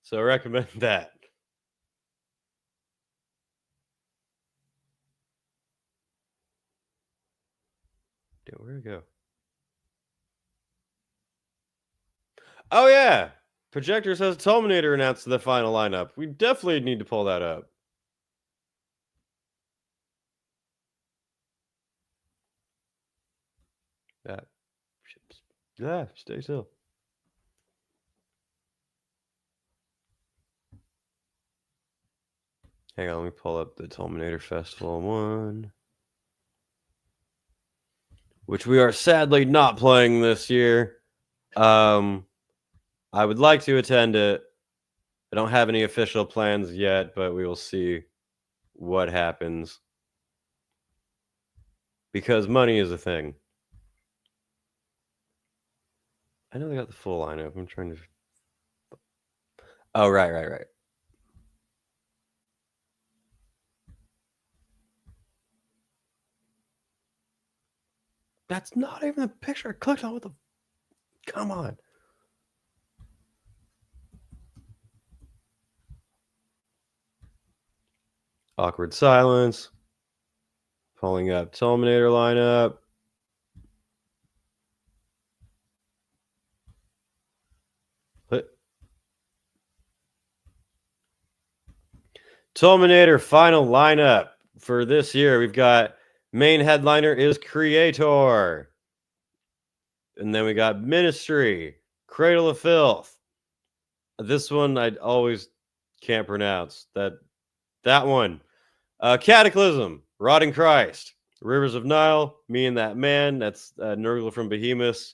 So I recommend that. Yeah, where'd it go? Oh yeah, Projector says Tolminator announced the final lineup. We definitely need to pull that up. That ships. Yeah, stay still. Hang on, let me pull up the Tolminator Festival one, which we are sadly not playing this year. I would like to attend it. I don't have any official plans yet, but we will see what happens. Because money is a thing. I know they got the full lineup. I'm trying to... Oh, right. That's not even the picture I clicked on. What the... Come on. Awkward silence. Pulling up Tolminator lineup. Tolminator final lineup for this year. We've got main headliner is Creator. And then we got Ministry, Cradle of Filth. This one I always can't pronounce. That one. Cataclysm, Rotting Christ, Rivers of Nile, Me and That Man. That's Nurgle from Behemoth.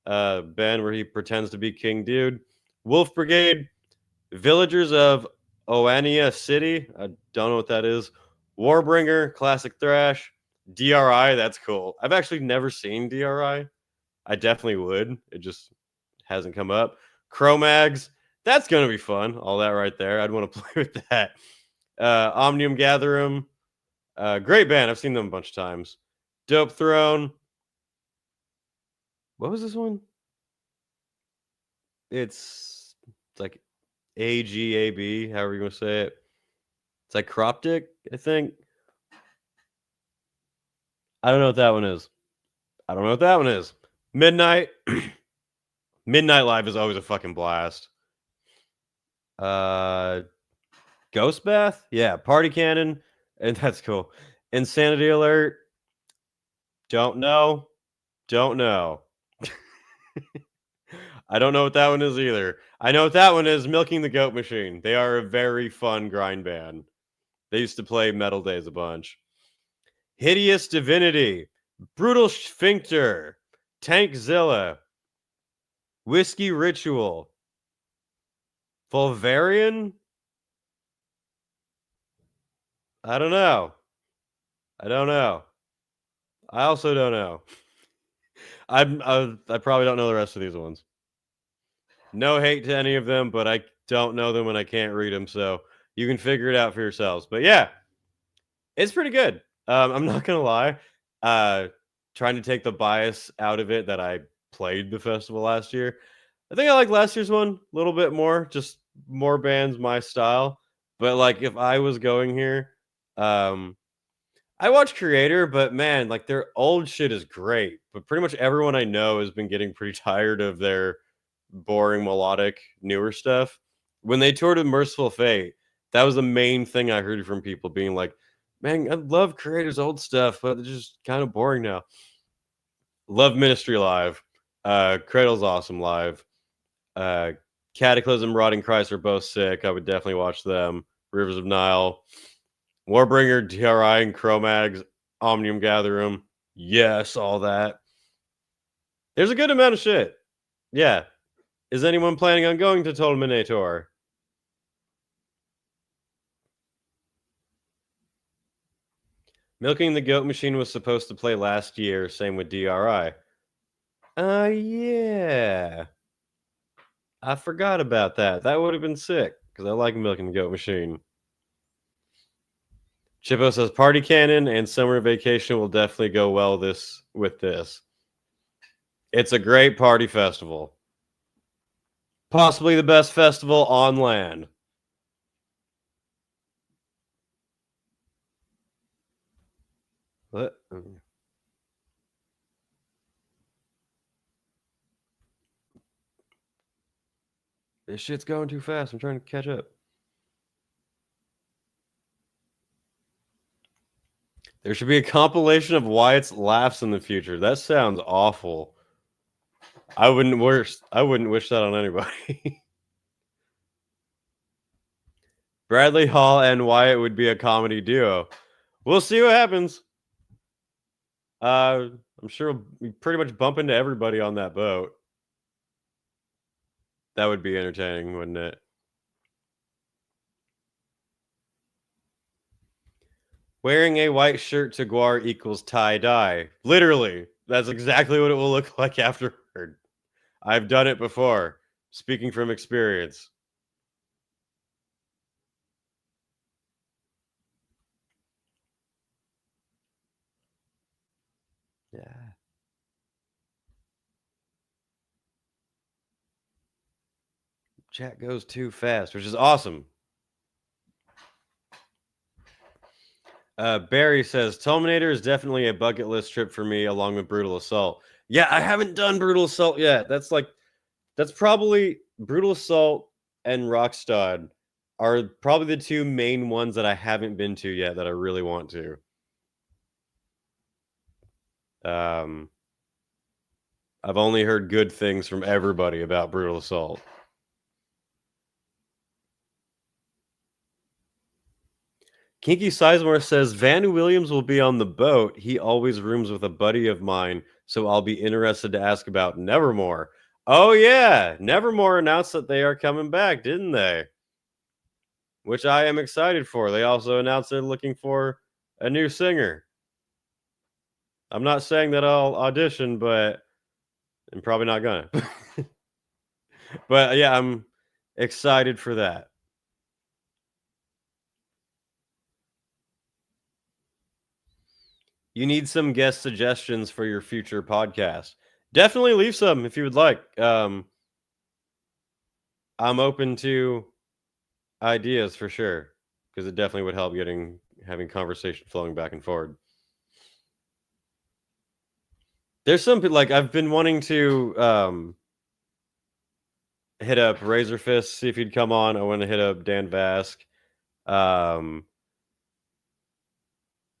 Ben, where he pretends to be King Dude. Wolf Brigade, Villagers of Oania City. I don't know what that is. Warbringer, Classic Thrash. DRI, that's cool. I've actually never seen DRI. I definitely would. It just hasn't come up. Cro-Mags, that's going to be fun. All that right there. I'd want to play with that. Omnium Gatherum. Great band. I've seen them a bunch of times. Dope Throne. What was this one? It's like AGAB, however you want to say it. It's like Croptic, I think. I don't know what that one is. Midnight. Midnight Live is always a fucking blast. Ghost Bath? Yeah, Party Cannon. And that's cool. Insanity Alert. Don't know. I don't know what that one is either. I know what that one is. Milking the Goat Machine. They are a very fun grind band. They used to play Metal Days a bunch. Hideous Divinity. Brutal Sphincter. Tankzilla. Whiskey Ritual. Fulvarian? I don't know. I also don't know. I probably don't know the rest of these ones. No hate to any of them, but I don't know them and I can't read them, so you can figure it out for yourselves. But yeah, it's pretty good. I'm not gonna lie. Trying to take the bias out of it that I played the festival last year. I think I like last year's one a little bit more, just more bands, my style. But like if I was going here, I watch Creator, but man, like their old shit is great. But pretty much everyone I know has been getting pretty tired of their boring melodic newer stuff. When they toured with Merciful Fate, that was the main thing I heard from people being like, man, I love Creator's old stuff, but it's just kind of boring now. Love Ministry live. Cradle's awesome live. Cataclysm, Rotting Christ are both sick. I would definitely watch them. Rivers of Nile. Warbringer, DRI, and Cro-Mags, Omnium Gatherum. Yes, all that. There's a good amount of shit. Yeah. Is anyone planning on going to Tolminator? Milking the Goat Machine was supposed to play last year. Same with DRI. Yeah. I forgot about that. That would have been sick because I like Milking the Goat Machine. Chippo says Party Cannon and Summer Vacation will definitely go well with this. It's a great party festival. Possibly the best festival on land. What? This shit's going too fast. I'm trying to catch up. There should be a compilation of Wyatt's laughs in the future. That sounds awful. I wouldn't wish that on anybody. Bradley Hall and Wyatt would be a comedy duo. We'll see what happens. I'm sure we'll pretty much bump into everybody on that boat. That would be entertaining, wouldn't it? Wearing a white shirt to Guar equals tie-dye. Literally. That's exactly what it will look like afterward. I've done it before. Speaking from experience. Yeah. Chat goes too fast, which is awesome. Barry says, Tolminator is definitely a bucket list trip for me, along with Brutal Assault. Yeah, I haven't done Brutal Assault yet. That's probably Brutal Assault and Rockstad are probably the two main ones that I haven't been to yet that I really want to. I've only heard good things from everybody about Brutal Assault. Kinky Sizemore says, Van Williams will be on the boat. He always rooms with a buddy of mine, so I'll be interested to ask about Nevermore. Oh, yeah. Nevermore announced that they are coming back, didn't they? Which I am excited for. They also announced they're looking for a new singer. I'm not saying that I'll audition, but I'm probably not gonna. But yeah, I'm excited for that. You need some guest suggestions for your future podcast. Definitely leave some if you would like. I'm open to ideas for sure, because it definitely would help having conversation flowing back and forward. There's some like I've been wanting to hit up Razor Fist, see if he'd come on. I want to hit up Dan Vask.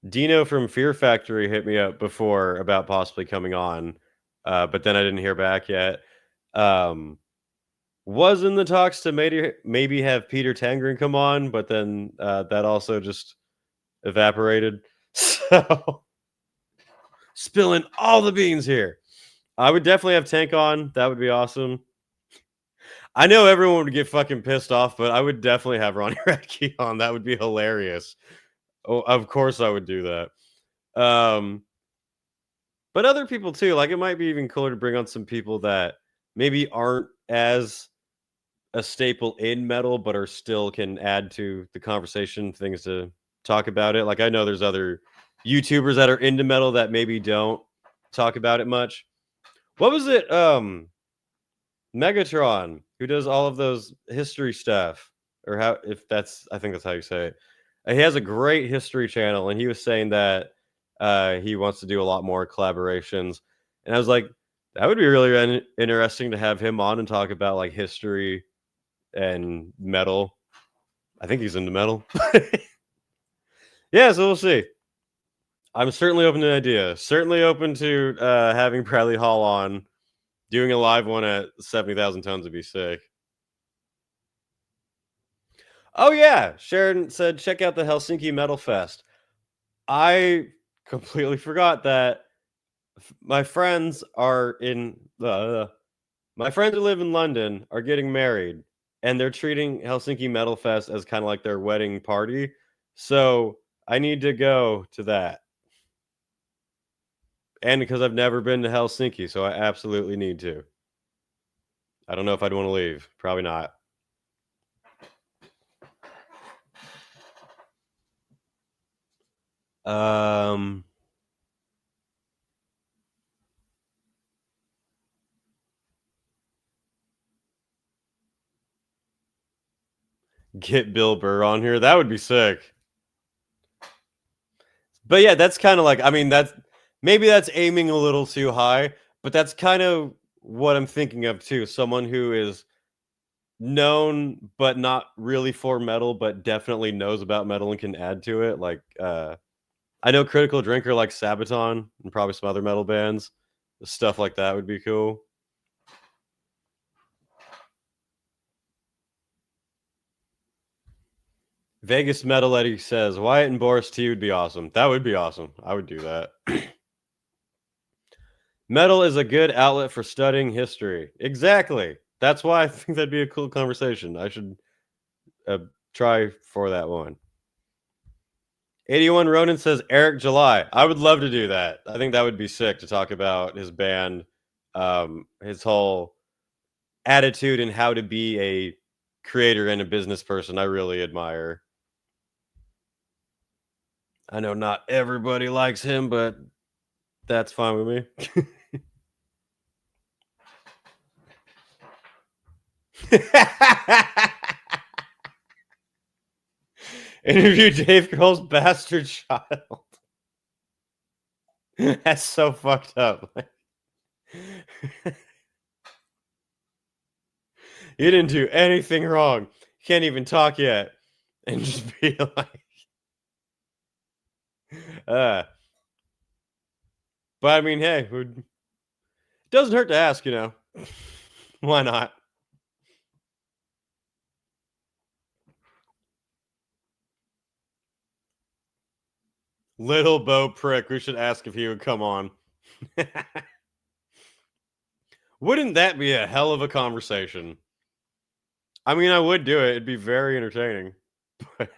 Dino from Fear Factory hit me up before about possibly coming on, but then I didn't hear back yet. Was in the talks to maybe have Peter Tangren come on, but then that also just evaporated. So spilling all the beans here. I would definitely have Tank on. That would be awesome. I know everyone would get fucking pissed off, but I would definitely have Ronnie Radke on. That would be hilarious. Oh, of course I would do that. But other people too. Like it might be even cooler to bring on some people that maybe aren't as a staple in metal, but are still can add to the conversation, things to talk about it. Like I know there's other YouTubers that are into metal that maybe don't talk about it much. What was it? Megatron, who does all of those history stuff, or I think that's how you say it. He has a great history channel, and he was saying that he wants to do a lot more collaborations. And I was like, that would be really interesting to have him on and talk about like history and metal. I think he's into metal. Yeah, so we'll see. I'm certainly open to an idea. Certainly open to having Bradley Hall on. Doing a live one at 70,000 tons would be sick. Oh, yeah. Sharon said, check out the Helsinki Metal Fest. I completely forgot that my friends are in... my friends who live in London are getting married, and they're treating Helsinki Metal Fest as kind of like their wedding party. So I need to go to that. And because I've never been to Helsinki, so I absolutely need to. I don't know if I'd want to leave. Probably not. Get Bill Burr on here. That would be sick. But yeah, that's kind of like, I mean, that's aiming a little too high, but that's kind of what I'm thinking of too. Someone who is known but not really for metal, but definitely knows about metal and can add to it. Like I know Critical Drinker like Sabaton and probably some other metal bands. Stuff like that would be cool. Vegas Metal Eddie says Wyatt and Boris T would be awesome. That would be awesome. I would do that. Metal is a good outlet for studying history. Exactly. That's why I think that'd be a cool conversation. I should try for that one. 81 Ronan says Eric July. I would love to do that. I think that would be sick to talk about his band, his whole attitude and how to be a creator and a business person. I really admire. I know not everybody likes him, but that's fine with me. Interview Dave Grohl's bastard child. That's so fucked up. You didn't do anything wrong. Can't even talk yet. And just be like, but I mean, hey, it doesn't hurt to ask, you know. Why not? Little Bo Prick. We should ask if he would come on. Wouldn't that be a hell of a conversation? I mean, I would do it. It'd be very entertaining. But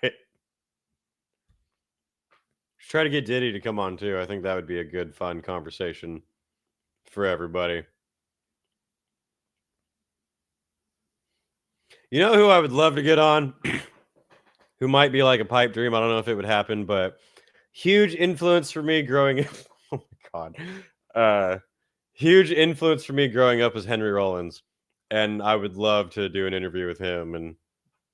try to get Diddy to come on too. I think that would be a good, fun conversation for everybody. You know who I would love to get on? Who might be like a pipe dream. I don't know if it would happen, but huge influence for me growing up. Oh my god. Huge influence for me growing up is Henry Rollins. And I would love to do an interview with him and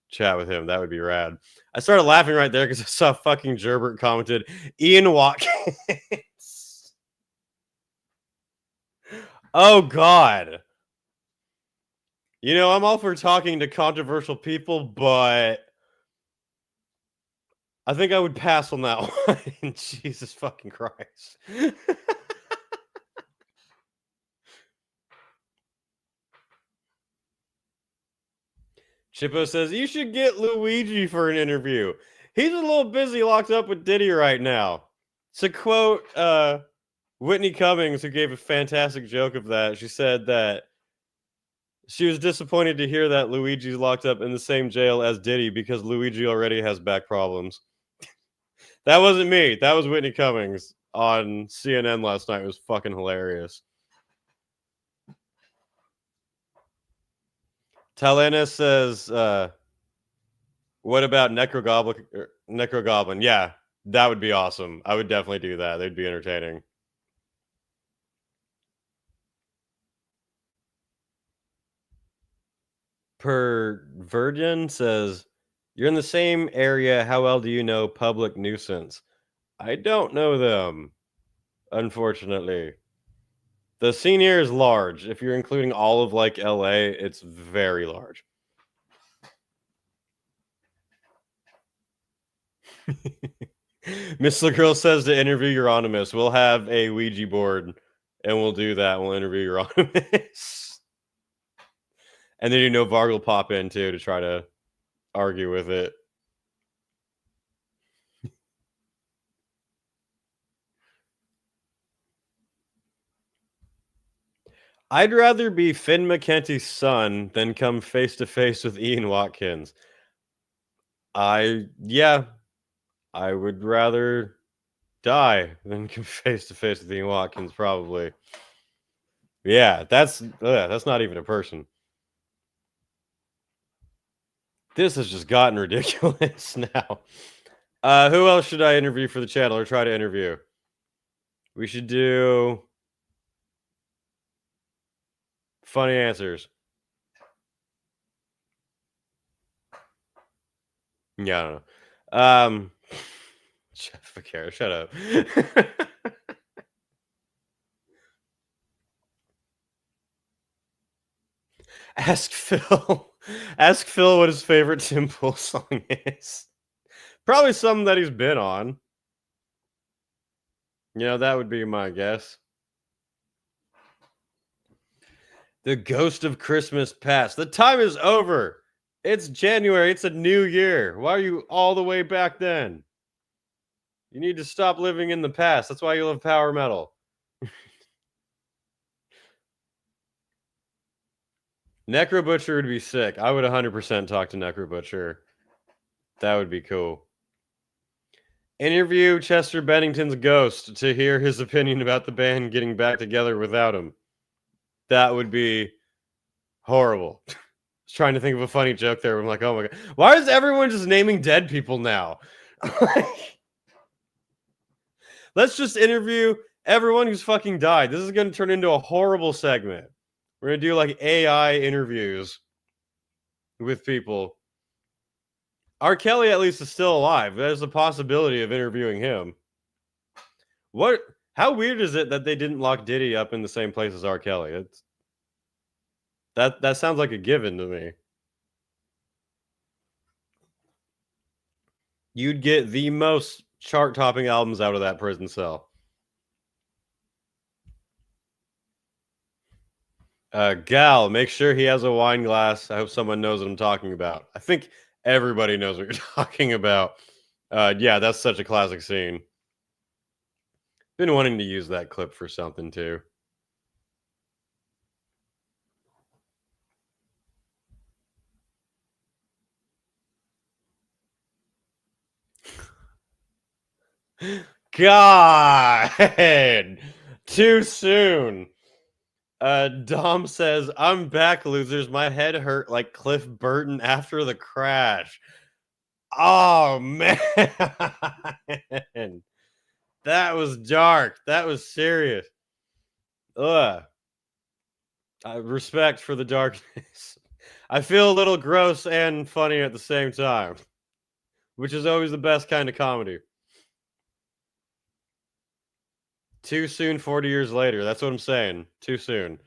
chat with him. That would be rad. I started laughing right there because I saw fucking Gerbert commented Ian Watkins. Oh god. You know, I'm all for talking to controversial people, but I think I would pass on that one. Jesus fucking Christ. Chippo says, you should get Luigi for an interview. He's a little busy locked up with Diddy right now. To quote Whitney Cummings, who gave a fantastic joke of that, she said that she was disappointed to hear that Luigi's locked up in the same jail as Diddy because Luigi already has back problems. That wasn't me. That was Whitney Cummings on CNN last night. It was fucking hilarious. Talena says, what about Necrogoblin? Yeah, that would be awesome. I would definitely do that. They'd be entertaining. Perverdian says, you're in the same area. How well do you know Public Nuisance? I don't know them, unfortunately. The scene here is large. If you're including all of like LA, it's very large. Miss LaGirl says to interview Euronymous. We'll have a Ouija board and we'll do that. We'll interview Euronymous. And then Varg will pop in too to try to argue with it. I'd rather be Finn McKenty's son than come face to face with Ian Watkins. I would rather die than come face to face with Ian Watkins, probably. Yeah, that's not even a person. This has just gotten ridiculous now. Who else should I interview for the channel or try to interview? We should do funny answers. Yeah, I don't know. Shut up. Ask Phil. Ask Phil what his favorite Tim Pool song is. Probably something that he's been on. You know, that would be my guess. The ghost of Christmas past. The time is over. It's January. It's a new year. Why are you all the way back then? You need to stop living in the past. That's why you love power metal. Necro Butcher would be sick. I would 100% talk to Necro Butcher. That would be cool. Interview Chester Bennington's ghost to hear his opinion about the band getting back together without him. That would be horrible. I was trying to think of a funny joke there. I'm like, oh my god, why is everyone just naming dead people now? Let's just interview everyone who's fucking died. This is going to turn into a horrible segment. We're going to do like AI interviews with people. R. Kelly at least is still alive. There's a possibility of interviewing him. What? How weird is it that they didn't lock Diddy up in the same place as R. Kelly? That sounds like a given to me. You'd get the most chart-topping albums out of that prison cell. Gal, make sure he has a wine glass. I hope someone knows what I'm talking about. I think everybody knows what you're talking about. Yeah, that's such a classic scene. Been wanting to use that clip for something too. God, too soon. Dom says, I'm back, losers. My head hurt like Cliff Burton after the crash. Oh, man. That was dark. That was serious. Ugh. Respect for the darkness. I feel a little gross and funny at the same time, which is always the best kind of comedy. Too soon, 40 years later. That's what I'm saying. Too soon.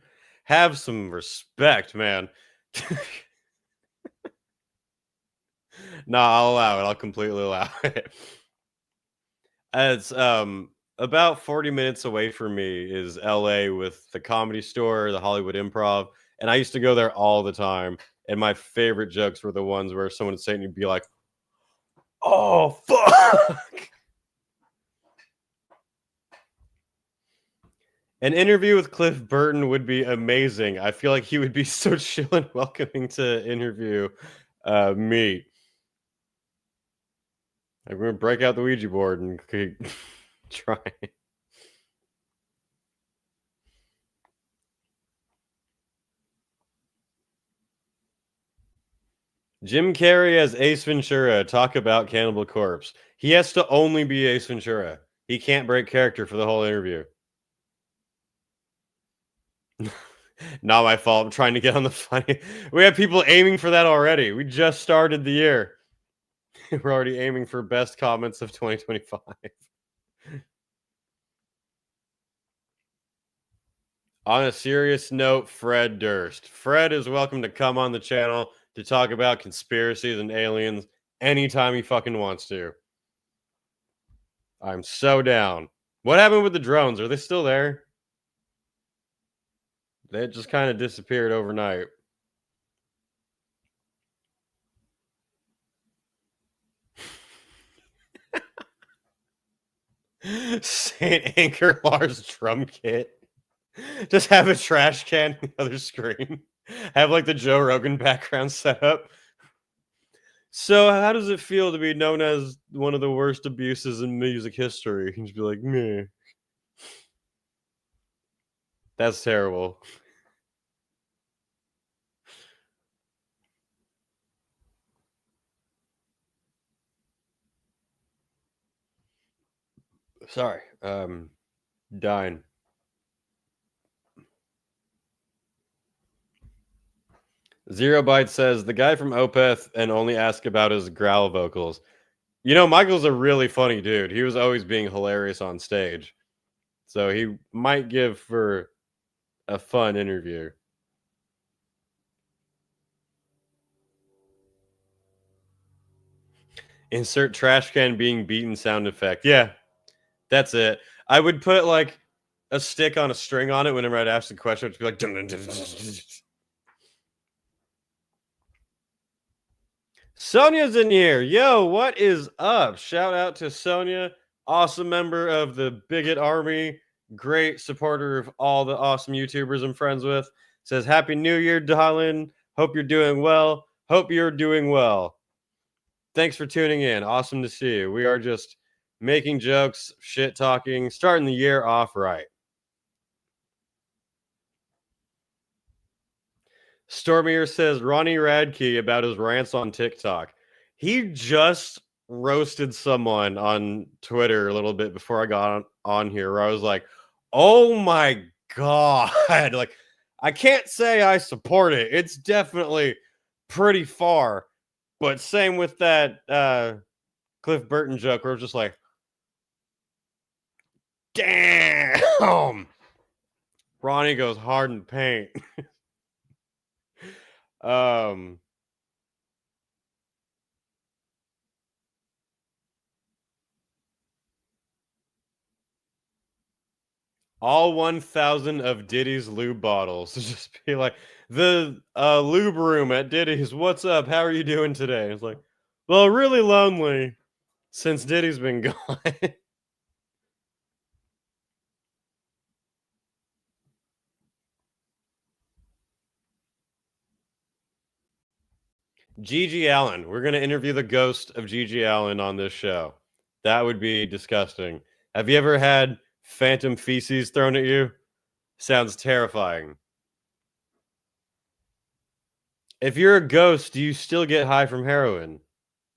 Have some respect, man. Nah, I'll allow it. I'll completely allow it. It's about 40 minutes away from me is LA with the Comedy Store, the Hollywood Improv, and I used to go there all the time. And my favorite jokes were the ones where someone would say and you'd be like, "Oh fuck." An interview with Cliff Burton would be amazing. I feel like he would be so chill and welcoming to interview me. I'm going to break out the Ouija board and try. Jim Carrey as Ace Ventura. Talk about Cannibal Corpse. He has to only be Ace Ventura. He can't break character for the whole interview. Not my fault. I'm trying to get on the funny. We have people aiming for that already. We just started the year. We're already aiming for best comments of 2025. On a serious note, Fred Durst. Fred is welcome to come on the channel to talk about conspiracies and aliens anytime he fucking wants to. I'm so down. What happened with the drones? Are they still there? They just kind of disappeared overnight. Saint Anchor Lars drum kit. Just have a trash can on the other screen. Have like the Joe Rogan background set up. So, how does it feel to be known as one of the worst abuses in music history? And just be like, meh. That's terrible. Sorry. Dying. Zero Byte says the guy from Opeth and only ask about his growl vocals. You know, Michael's a really funny dude. He was always being hilarious on stage. So he might give for a fun interview. Insert trash can being beaten sound effect. Yeah, that's it. I would put like a stick on a string on it whenever I'd ask the question. It'd be like, dun, dun, dun, dun, dun. Sonia's in here. Yo, what is up? Shout out to Sonia, awesome member of the Bigot Army, great supporter of all the awesome YouTubers I'm friends with. Says, Happy New Year, darling. Hope you're doing well. Hope you're doing well. Thanks for tuning in. Awesome to see you. We are just making jokes, shit talking, starting the year off right. Stormier says Ronnie Radke about his rants on TikTok. He just roasted someone on Twitter a little bit before I got on here, where I was like, oh my God. Like, I can't say I support it. It's definitely pretty far. But same with that Cliff Burton joke where it was just like, damn. Ronnie goes hard in paint. All 1,000 of Diddy's lube bottles. Just be like, the lube room at Diddy's, what's up? How are you doing today? It's like, well, really lonely since Diddy's been gone. Gigi Allen. We're going to interview the ghost of Gigi Allen on this show. That would be disgusting. Have you ever had phantom feces thrown at you? Sounds terrifying. If you're a ghost, do you still get high from heroin?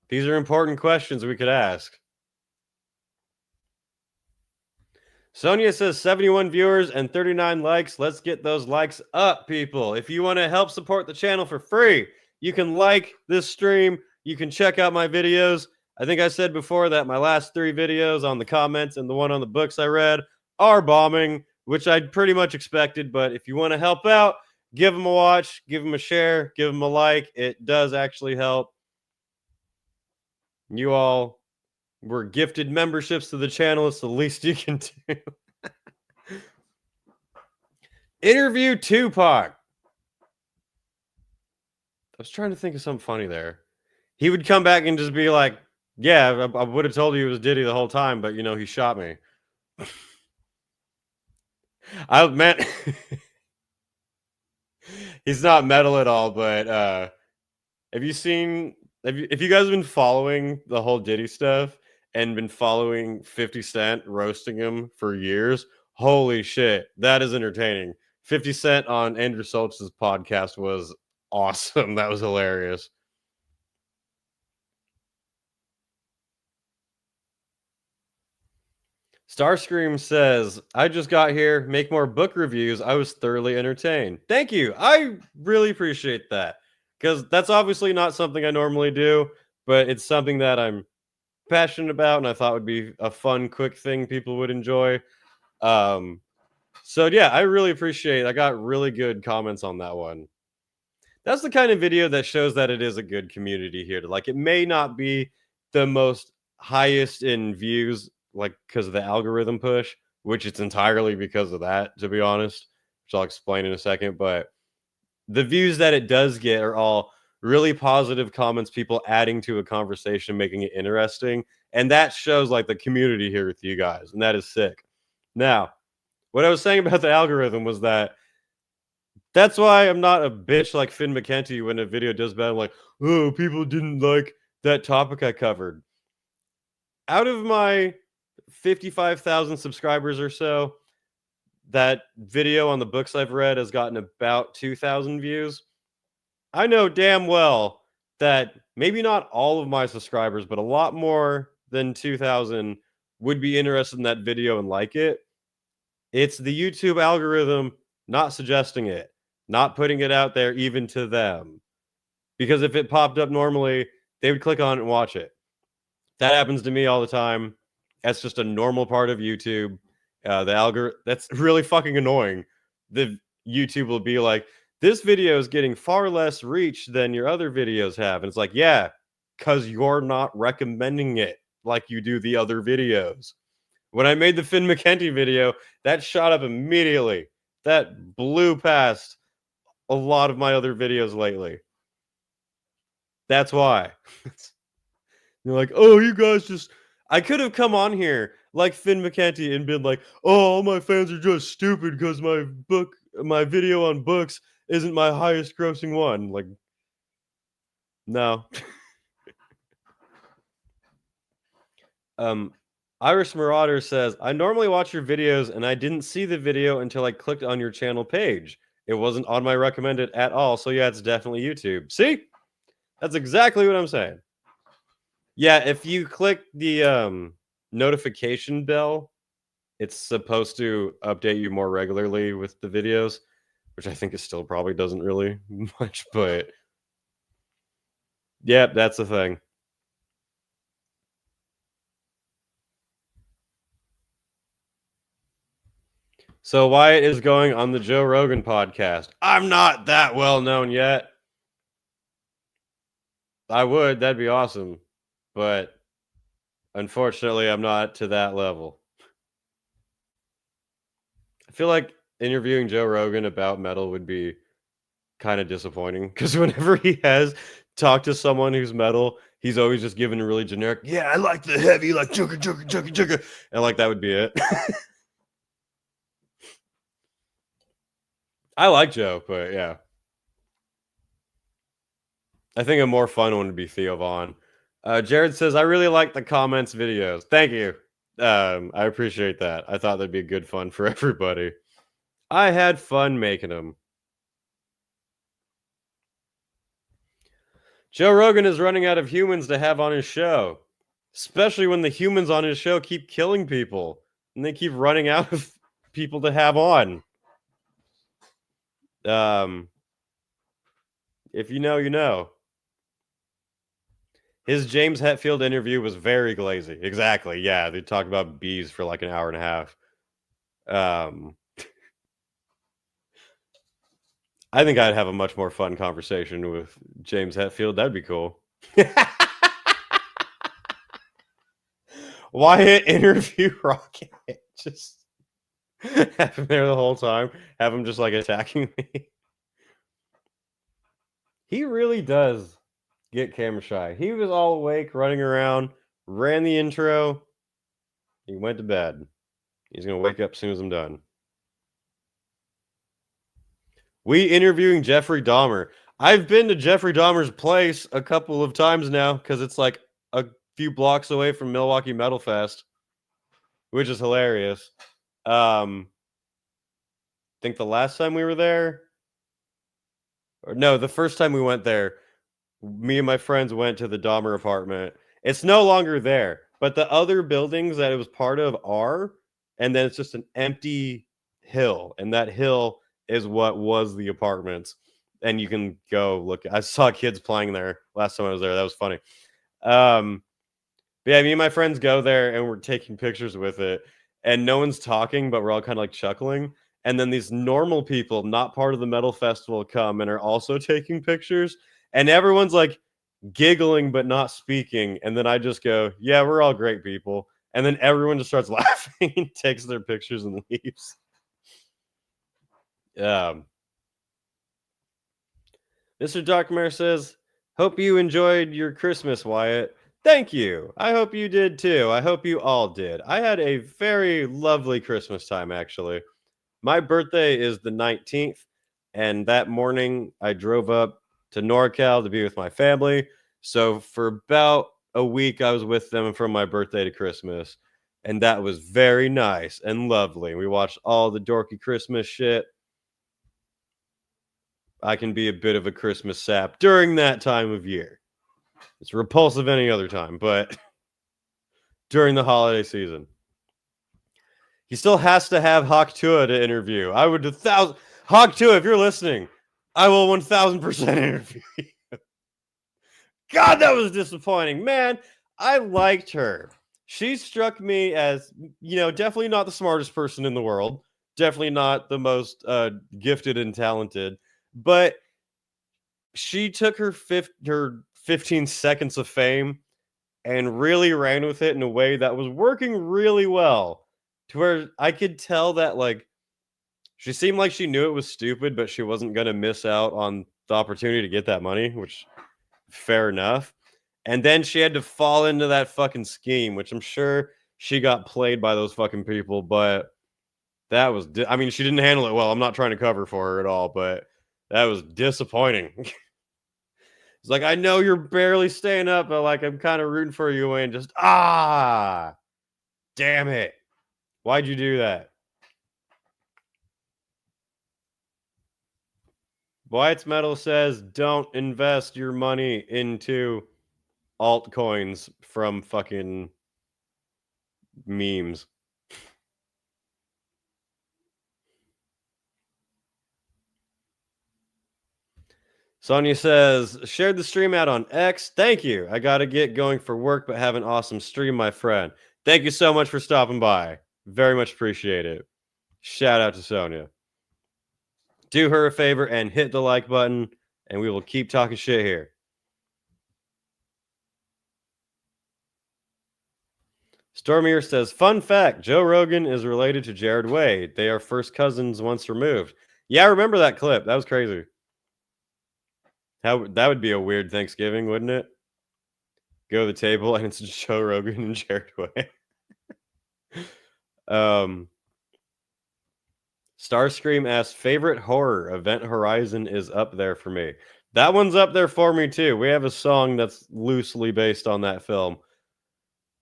These are important questions we could ask. Sonia says 71 viewers and 39 likes. Let's get those likes up, people. If you want to help support the channel for free, you can like this stream. You can check out my videos. I think I said before that my last 3 videos on the comments and the one on the books I read are bombing, which I pretty much expected. But if you want to help out, give them a watch, give them a share, give them a like. It does actually help. You all were gifted memberships to the channel. It's the least you can do. Interview Tupac. I was trying to think of something funny there. He would come back and just be like, yeah, I would have told you it was Diddy the whole time, but, you know, he shot me. Man, he's not metal at all, but have you seen, if you guys have been following the whole Diddy stuff and been following 50 Cent roasting him for years, holy shit, that is entertaining. 50 Cent on Andrew Schultz's podcast was awesome. That was hilarious. Starscream says, I just got here. Make more book reviews. I was thoroughly entertained. Thank you. I really appreciate that, because that's obviously not something I normally do, but it's something that I'm passionate about and I thought would be a fun, quick thing people would enjoy. So yeah, I really appreciate it. I got really good comments on that one. That's the kind of video that shows that it is a good community here. Like, it may not be the most highest in views, like because of the algorithm push, which it's entirely because of that, to be honest, which I'll explain in a second. But the views that it does get are all really positive comments, people adding to a conversation, making it interesting. And that shows like the community here with you guys. And that is sick. Now, what I was saying about the algorithm was that's why I'm not a bitch like Finn McKenty when a video does bad. I'm like, oh, people didn't like that topic I covered. Out of my 55,000 subscribers or so, that video on the books I've read has gotten about 2,000 views. I know damn well that maybe not all of my subscribers, but a lot more than 2,000 would be interested in that video and like it. It's the YouTube algorithm not suggesting it, not putting it out there even to them. Because if it popped up normally, they would click on it and watch it. That happens to me all the time. That's just a normal part of YouTube. The algorithm, that's really fucking annoying. The YouTube will be like, this video is getting far less reach than your other videos have. And it's like, yeah, because you're not recommending it like you do the other videos. When I made the Finn McKenty video, that shot up immediately. That blew past a lot of my other videos lately. That's why. You're like, oh, you guys just... I could have come on here like Finn McKenty and been like, oh, all my fans are just stupid because my video on books isn't my highest grossing one. Like, no. Irish Marauder says, I normally watch your videos and I didn't see the video until I clicked on your channel page. It wasn't on my recommended at all. So yeah, it's definitely YouTube. See? That's exactly what I'm saying. Yeah, if you click the notification bell, it's supposed to update you more regularly with the videos, which I think it still probably doesn't really much, but yeah, that's the thing. So Wyatt is going on the Joe Rogan podcast. I'm not that well known yet. I would, that'd be awesome. But unfortunately, I'm not to that level. I feel like interviewing Joe Rogan about metal would be kind of disappointing because whenever he has talked to someone who's metal, he's always just given a really generic, yeah, I like the heavy, like chugga, chugga, chugga, chugga. And like that would be it. I like Joe, but yeah. I think a more fun one would be Theo Vaughn. Jared says, I really like the comments videos. Thank you. I appreciate that. I thought that'd be good fun for everybody. I had fun making them. Joe Rogan is running out of humans to have on his show, especially when the humans on his show keep killing people and they keep running out of people to have on. If you know, you know. His James Hetfield interview was very glazy. Exactly. Yeah, they talked about bees for like an hour and a half. I think I'd have a much more fun conversation with James Hetfield. That'd be cool. Wyatt interview Rocket. Just have him there the whole time. Have him just like attacking me. He really does get camera shy. He was all awake, running around, ran the intro. He went to bed. He's going to wake up as soon as I'm done. We interviewing Jeffrey Dahmer. I've been to Jeffrey Dahmer's place a couple of times now because it's like a few blocks away from Milwaukee Metal Fest, which is hilarious. I think the last time we were there, or no, the first time we went there, me and my friends went to the Dahmer apartment. It's no longer there, but the other buildings that it was part of are, and then it's just an empty hill, and that hill is what was the apartments, and you can go look. I saw kids playing there last time I was there. That was funny. But yeah, me and my friends go there and we're taking pictures with it, and no one's talking, but we're all kind of like chuckling. And then these normal people, not part of the metal festival, come and are also taking pictures, and everyone's like giggling but not speaking. And then I just go, yeah, we're all great people. And then everyone just starts laughing and takes their pictures and leaves. Mr. Darkmare says, hope you enjoyed your Christmas, Wyatt. Thank you. I hope you did too. I hope you all did. I had a very lovely Christmas time, actually. My birthday is the 19th, and that morning I drove up to NorCal to be with my family. So for about a week, I was with them from my birthday to Christmas, and that was very nice and lovely. We watched all the dorky Christmas shit. I can be a bit of a Christmas sap during that time of year. It's repulsive any other time, but during the holiday season. He still has to have Hawk Tua to interview. I would Hawk Tua, if you're listening, I will 1000% interview you. God, that was disappointing. Man, I liked her. She struck me as, definitely not the smartest person in the world. Definitely not the most gifted and talented. But she took her 15 seconds of fame and really ran with it in a way that was working really well, to where I could tell that, like, she seemed like she knew it was stupid, but she wasn't going to miss out on the opportunity to get that money, which fair enough. And then she had to fall into that fucking scheme, which I'm sure she got played by those fucking people, but that was, I mean, she didn't handle it well. I'm not trying to cover for her at all, but that was disappointing. It's like, I know you're barely staying up, but like, I'm kind of rooting for you, and just, damn it. Why'd you do that? Wyatt's Metal says, don't invest your money into altcoins from fucking memes. Sonia says, shared the stream out on X. Thank you. I got to get going for work, but have an awesome stream, my friend. Thank you so much for stopping by. Very much appreciate it. Shout out to Sonia. Do her a favor and hit the like button, and we will keep talking shit here. Stormier says, fun fact, Joe Rogan is related to Jared Way. They are first cousins once removed. Yeah, I remember that clip. That was crazy. That would be a weird Thanksgiving, wouldn't it? Go to the table and it's Joe Rogan and Jared Way. Starscream asks, favorite horror, Event Horizon is up there for me. That one's up there for me too. We have a song that's loosely based on that film.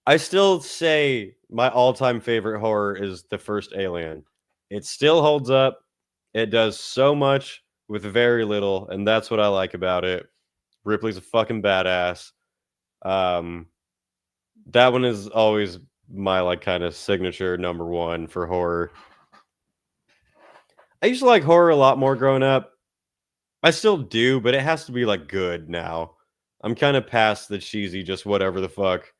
I still say my all-time favorite horror is the first Alien. It still holds up. It does so much with very little, and that's what I like about it. Ripley's a fucking badass. That one is always my like kind of signature number one for horror. I used to like horror a lot more growing up. I still do, but it has to be like good now. I'm kind of past the cheesy, just whatever the fuck,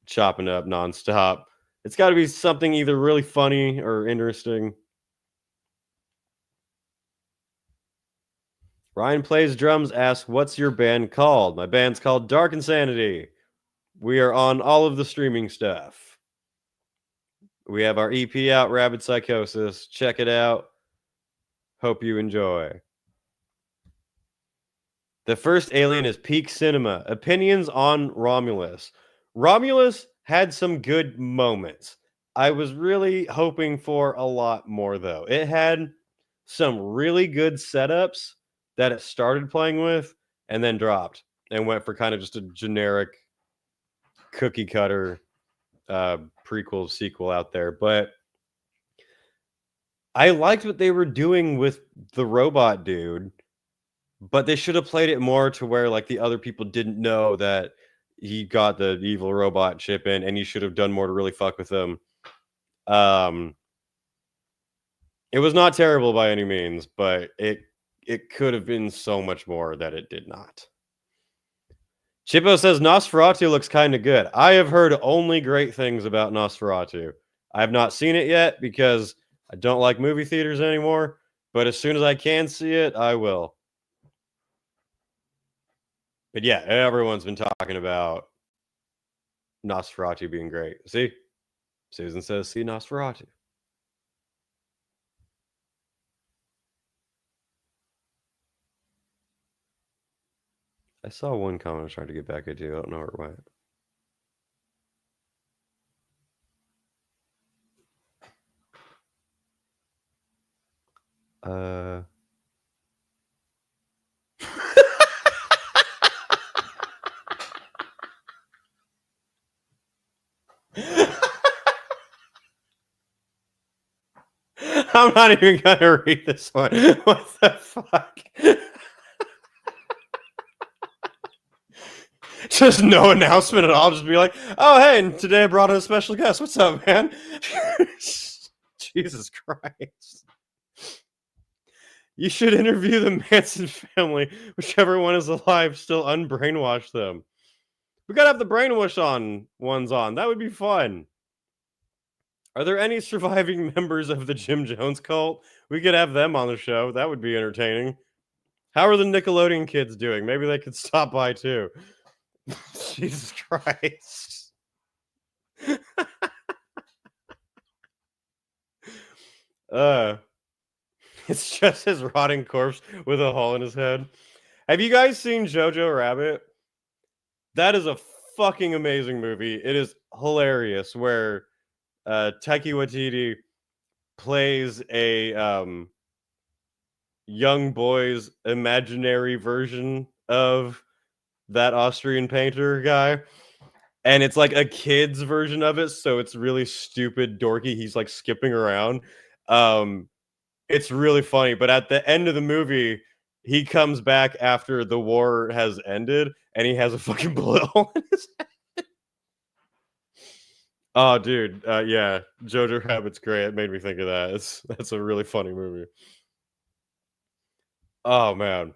chopping up nonstop. It's got to be something either really funny or interesting. Ryan Plays Drums asks, what's your band called? My band's called Dark Insanity. We are on all of the streaming stuff. We have our EP out, Rabid Psychosis. Check it out. Hope you enjoy. The first Alien is peak cinema. Opinions on Romulus. Romulus had some good moments. I was really hoping for a lot more, though. It had some really good setups that it started playing with and then dropped and went for kind of just a generic cookie cutter prequel sequel out there. But I liked what they were doing with the robot dude, but they should have played it more to where like the other people didn't know that he got the evil robot chip in, and you should have done more to really fuck with him. It was not terrible by any means, but it could have been so much more that it did not. Chippo says Nosferatu looks kind of good. I have heard only great things about Nosferatu. I have not seen it yet because I don't like movie theaters anymore, but as soon as I can see it, I will. But yeah, everyone's been talking about Nosferatu being great. See? Susan says, see Nosferatu. I saw one comment I was trying to get back into. I don't know where it went. I'm not even gonna read this one. What the fuck? Just no announcement at all. Just be like, oh, hey, and today I brought in a special guest. What's up, man? Jesus Christ. You should interview the Manson family. Whichever one is alive, still unbrainwash them. We gotta have the brainwash ones on. That would be fun. Are there any surviving members of the Jim Jones cult? We could have them on the show. That would be entertaining. How are the Nickelodeon kids doing? Maybe they could stop by too. Jesus Christ. uh it's just his rotting corpse with a hole in his head. Have you guys seen Jojo Rabbit? That is a fucking amazing movie. It is hilarious where Taiki Waititi plays a young boy's imaginary version of that Austrian painter guy. And it's like a kid's version of it, so it's really stupid, dorky. He's like skipping around. It's really funny, but at the end of the movie, he comes back after the war has ended, and he has a fucking bullet hole in his head. Oh, dude, yeah, Jojo Rabbit's great. It made me think of that. That's a really funny movie. Oh man,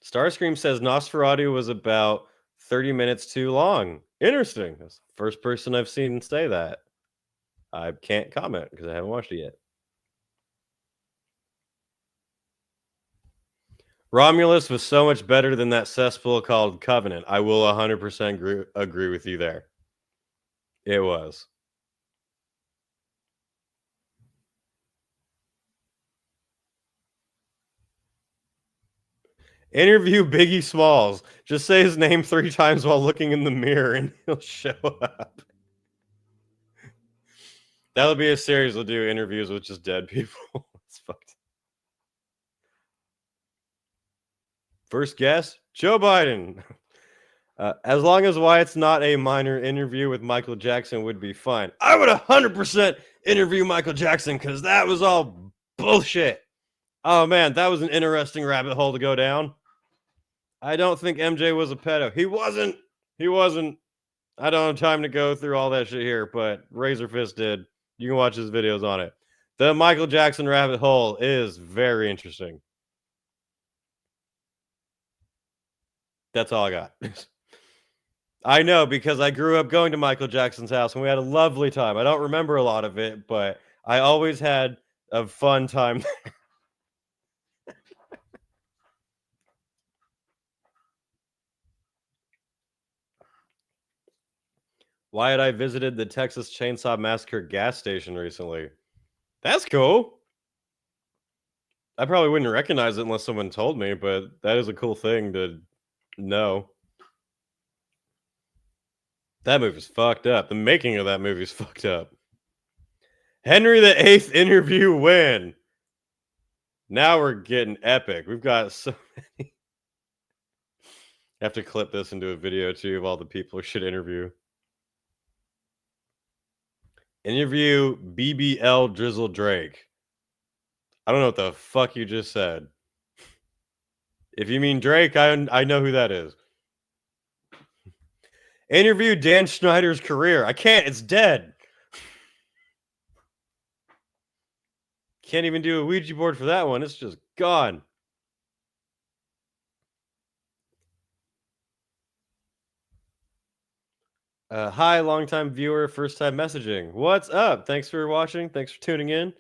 Starscream says Nosferatu was about 30 minutes too long. Interesting. That's the first person I've seen say that. I can't comment because I haven't watched it yet. Romulus was so much better than that cesspool called Covenant. I will 100% agree with you there. It was. Interview Biggie Smalls. Just say his name 3 times while looking in the mirror and he'll show up. That would be a series. We'll do interviews with just dead people. It's fucked. First guess, Joe Biden. As long as Wyatt's not a minor interview with Michael Jackson would be fine. I would 100% interview Michael Jackson because that was all bullshit. Oh man, that was an interesting rabbit hole to go down. I don't think MJ was a pedo. He wasn't. He wasn't. I don't have time to go through all that shit here, but Razor Fist did. You can watch his videos on it. The Michael Jackson rabbit hole is very interesting. That's all I got. I know because I grew up going to Michael Jackson's house and we had a lovely time. I don't remember a lot of it, but I always had a fun time. Wyatt, I visited the Texas Chainsaw Massacre gas station recently. That's cool. I probably wouldn't recognize it unless someone told me, but that is a cool thing to know. That movie's fucked up. The making of that movie's fucked up. Henry VIII interview win. Now we're getting epic. We've got so many. I have to clip this into a video too of all the people who should interview. Interview BBL Drizzle Drake. I don't know what the fuck you just said. If you mean Drake, I know who that is. Interview Dan Schneider's career. I can't. It's dead. Can't even do a Ouija board for that one. It's just gone. Hi, longtime viewer, first time messaging. What's up? Thanks for watching. Thanks for tuning in.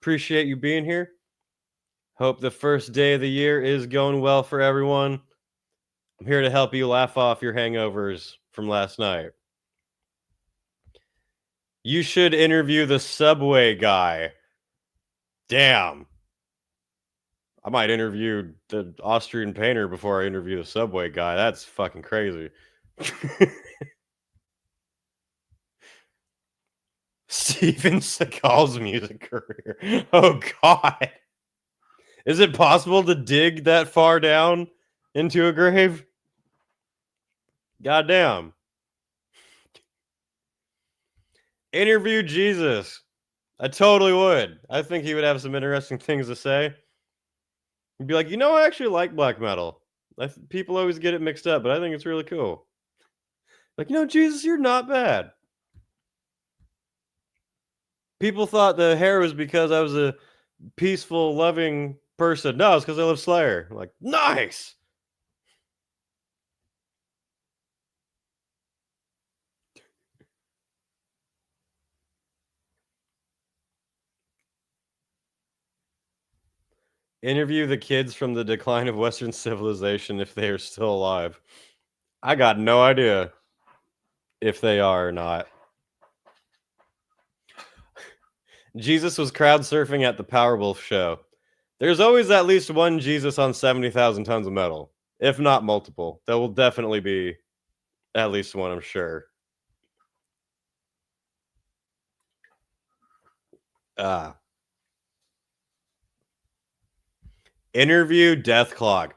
Appreciate you being here. Hope the first day of the year is going well for everyone. I'm here to help you laugh off your hangovers from last night. You should interview the Subway guy. Damn. I might interview the Austrian painter before I interview the Subway guy. That's fucking crazy. Steven Seagal's music career. Oh, God. Is it possible to dig that far down into a grave? Goddamn. Interview Jesus. I totally would. I think he would have some interesting things to say. He'd be like, you know, I actually like black metal. People always get it mixed up, but I think it's really cool. Like, you know, Jesus, you're not bad. People thought the hair was because I was a peaceful, loving person. No, it's because I love Slayer. I'm like, nice. Interview the kids from the decline of Western civilization if they are still alive. I got no idea if they are or not. Jesus was crowd surfing at the Powerwolf show. There's always at least one Jesus on 70,000 tons of metal, if not multiple. There will definitely be at least one, I'm sure. Interview Death Clock.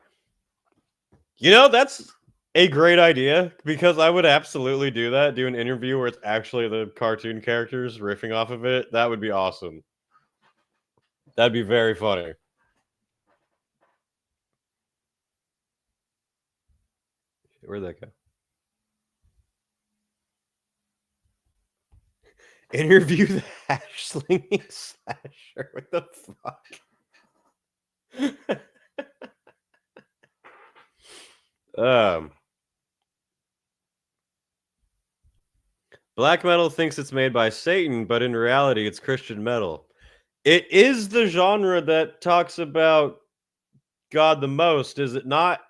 You know, that's a great idea because I would absolutely do that. Do an interview where it's actually the cartoon characters riffing off of it. That would be awesome. That'd be very funny. Where'd that go? Interview the hash-slinging slasher. What the fuck? Black metal thinks it's made by Satan, but in reality, it's Christian metal. It is the genre that talks about God the most, is it not?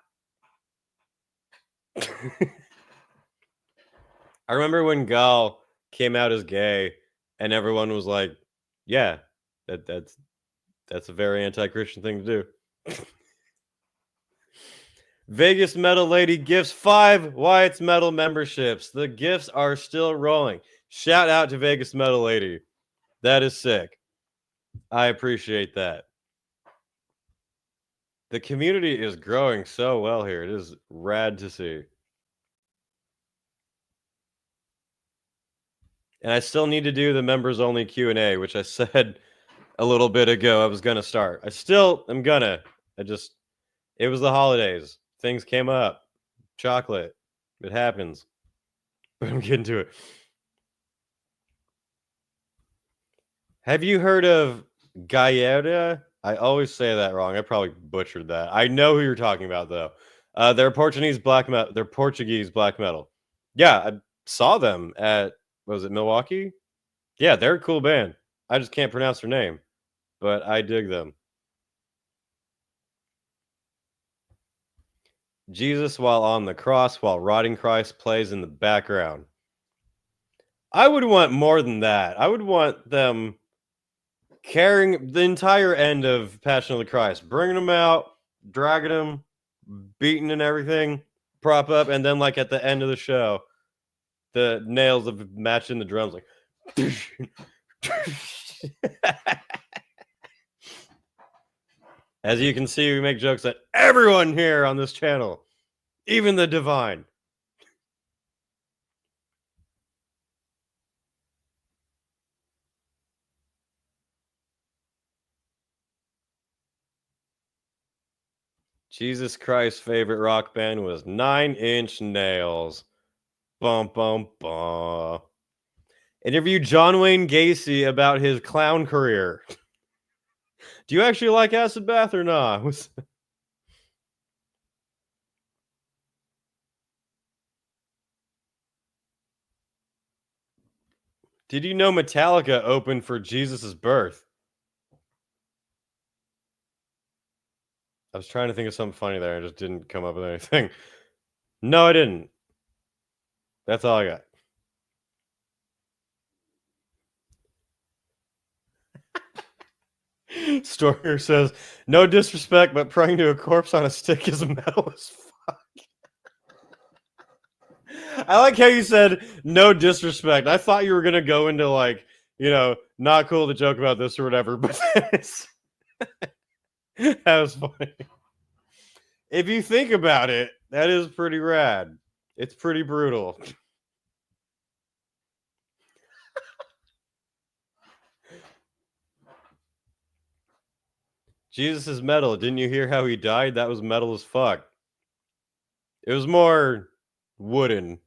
I remember when Gal came out as gay, and everyone was like, "Yeah, that's a very anti-Christian thing to do." Vegas Metal Lady gifts 5 Wyatt's Metal memberships. The gifts are still rolling. Shout out to Vegas Metal Lady. That is sick. I appreciate that. The community is growing so well here. It is rad to see. And I still need to do the members only Q&A, which I said a little bit ago I was going to start. I still am gonna. It was the holidays. Things came up. Chocolate. It happens. But I'm getting to it. Have you heard of Gaeta? I always say that wrong. I probably butchered that. I know who you're talking about though. They're Portuguese black metal. They're Portuguese black metal. Yeah, I saw them at, was it Milwaukee? Yeah, they're a cool band. I just can't pronounce their name, but I dig them. Jesus while on the cross, while rotting Christ plays in the background. I would want more than that. I would want them carrying the entire end of Passion of the Christ, bringing them out, dragging them, beating and everything, prop up, and then like at the end of the show, the nails of matching the drums, like. As you can see, we make jokes at everyone here on this channel, even the divine. Jesus Christ's favorite rock band was 9 Inch Nails. Bum, bum, bum. Interviewed John Wayne Gacy about his clown career. Do you actually like acid bath or not? Did you know Metallica opened for Jesus' birth? I was trying to think of something funny there. I just didn't come up with anything. No, I didn't. That's all I got. Storer says, no disrespect, but praying to a corpse on a stick is metal as fuck. I like how you said no disrespect. I thought you were going to go into like, you know, not cool to joke about this or whatever, but that was funny. If you think about it, that is pretty rad. It's pretty brutal. Jesus is metal. Didn't you hear how he died? That was metal as fuck. It was more wooden.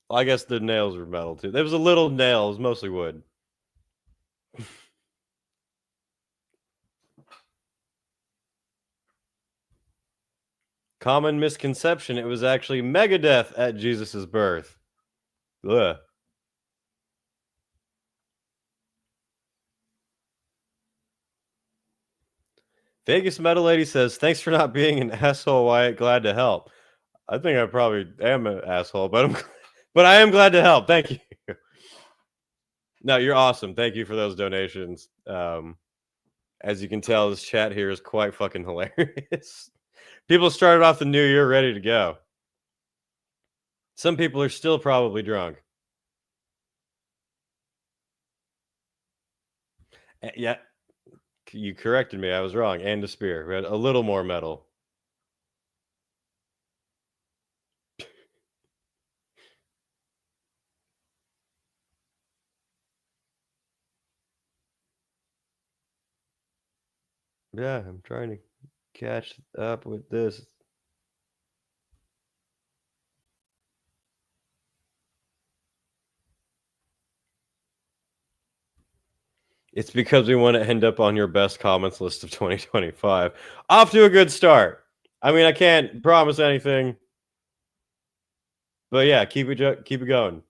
I guess the nails were metal too. There was a little nail. It was mostly wood. Common misconception. It was actually Megadeth at Jesus' birth. Ugh. Vegas Metal Lady says, thanks for not being an asshole, Wyatt. Glad to help. I think I probably am an asshole, but I am glad to help. Thank you. No, you're awesome. Thank you for those donations. As you can tell, this chat here is quite fucking hilarious. People started off the new year ready to go. Some people are still probably drunk. Yeah, you corrected me. I was wrong. And a spear. We had a little more metal. Yeah, I'm trying to catch up with this. It's because we want to end up on your best comments list of 2025. Off to a good start. I mean, I can't promise anything, but yeah, keep it going.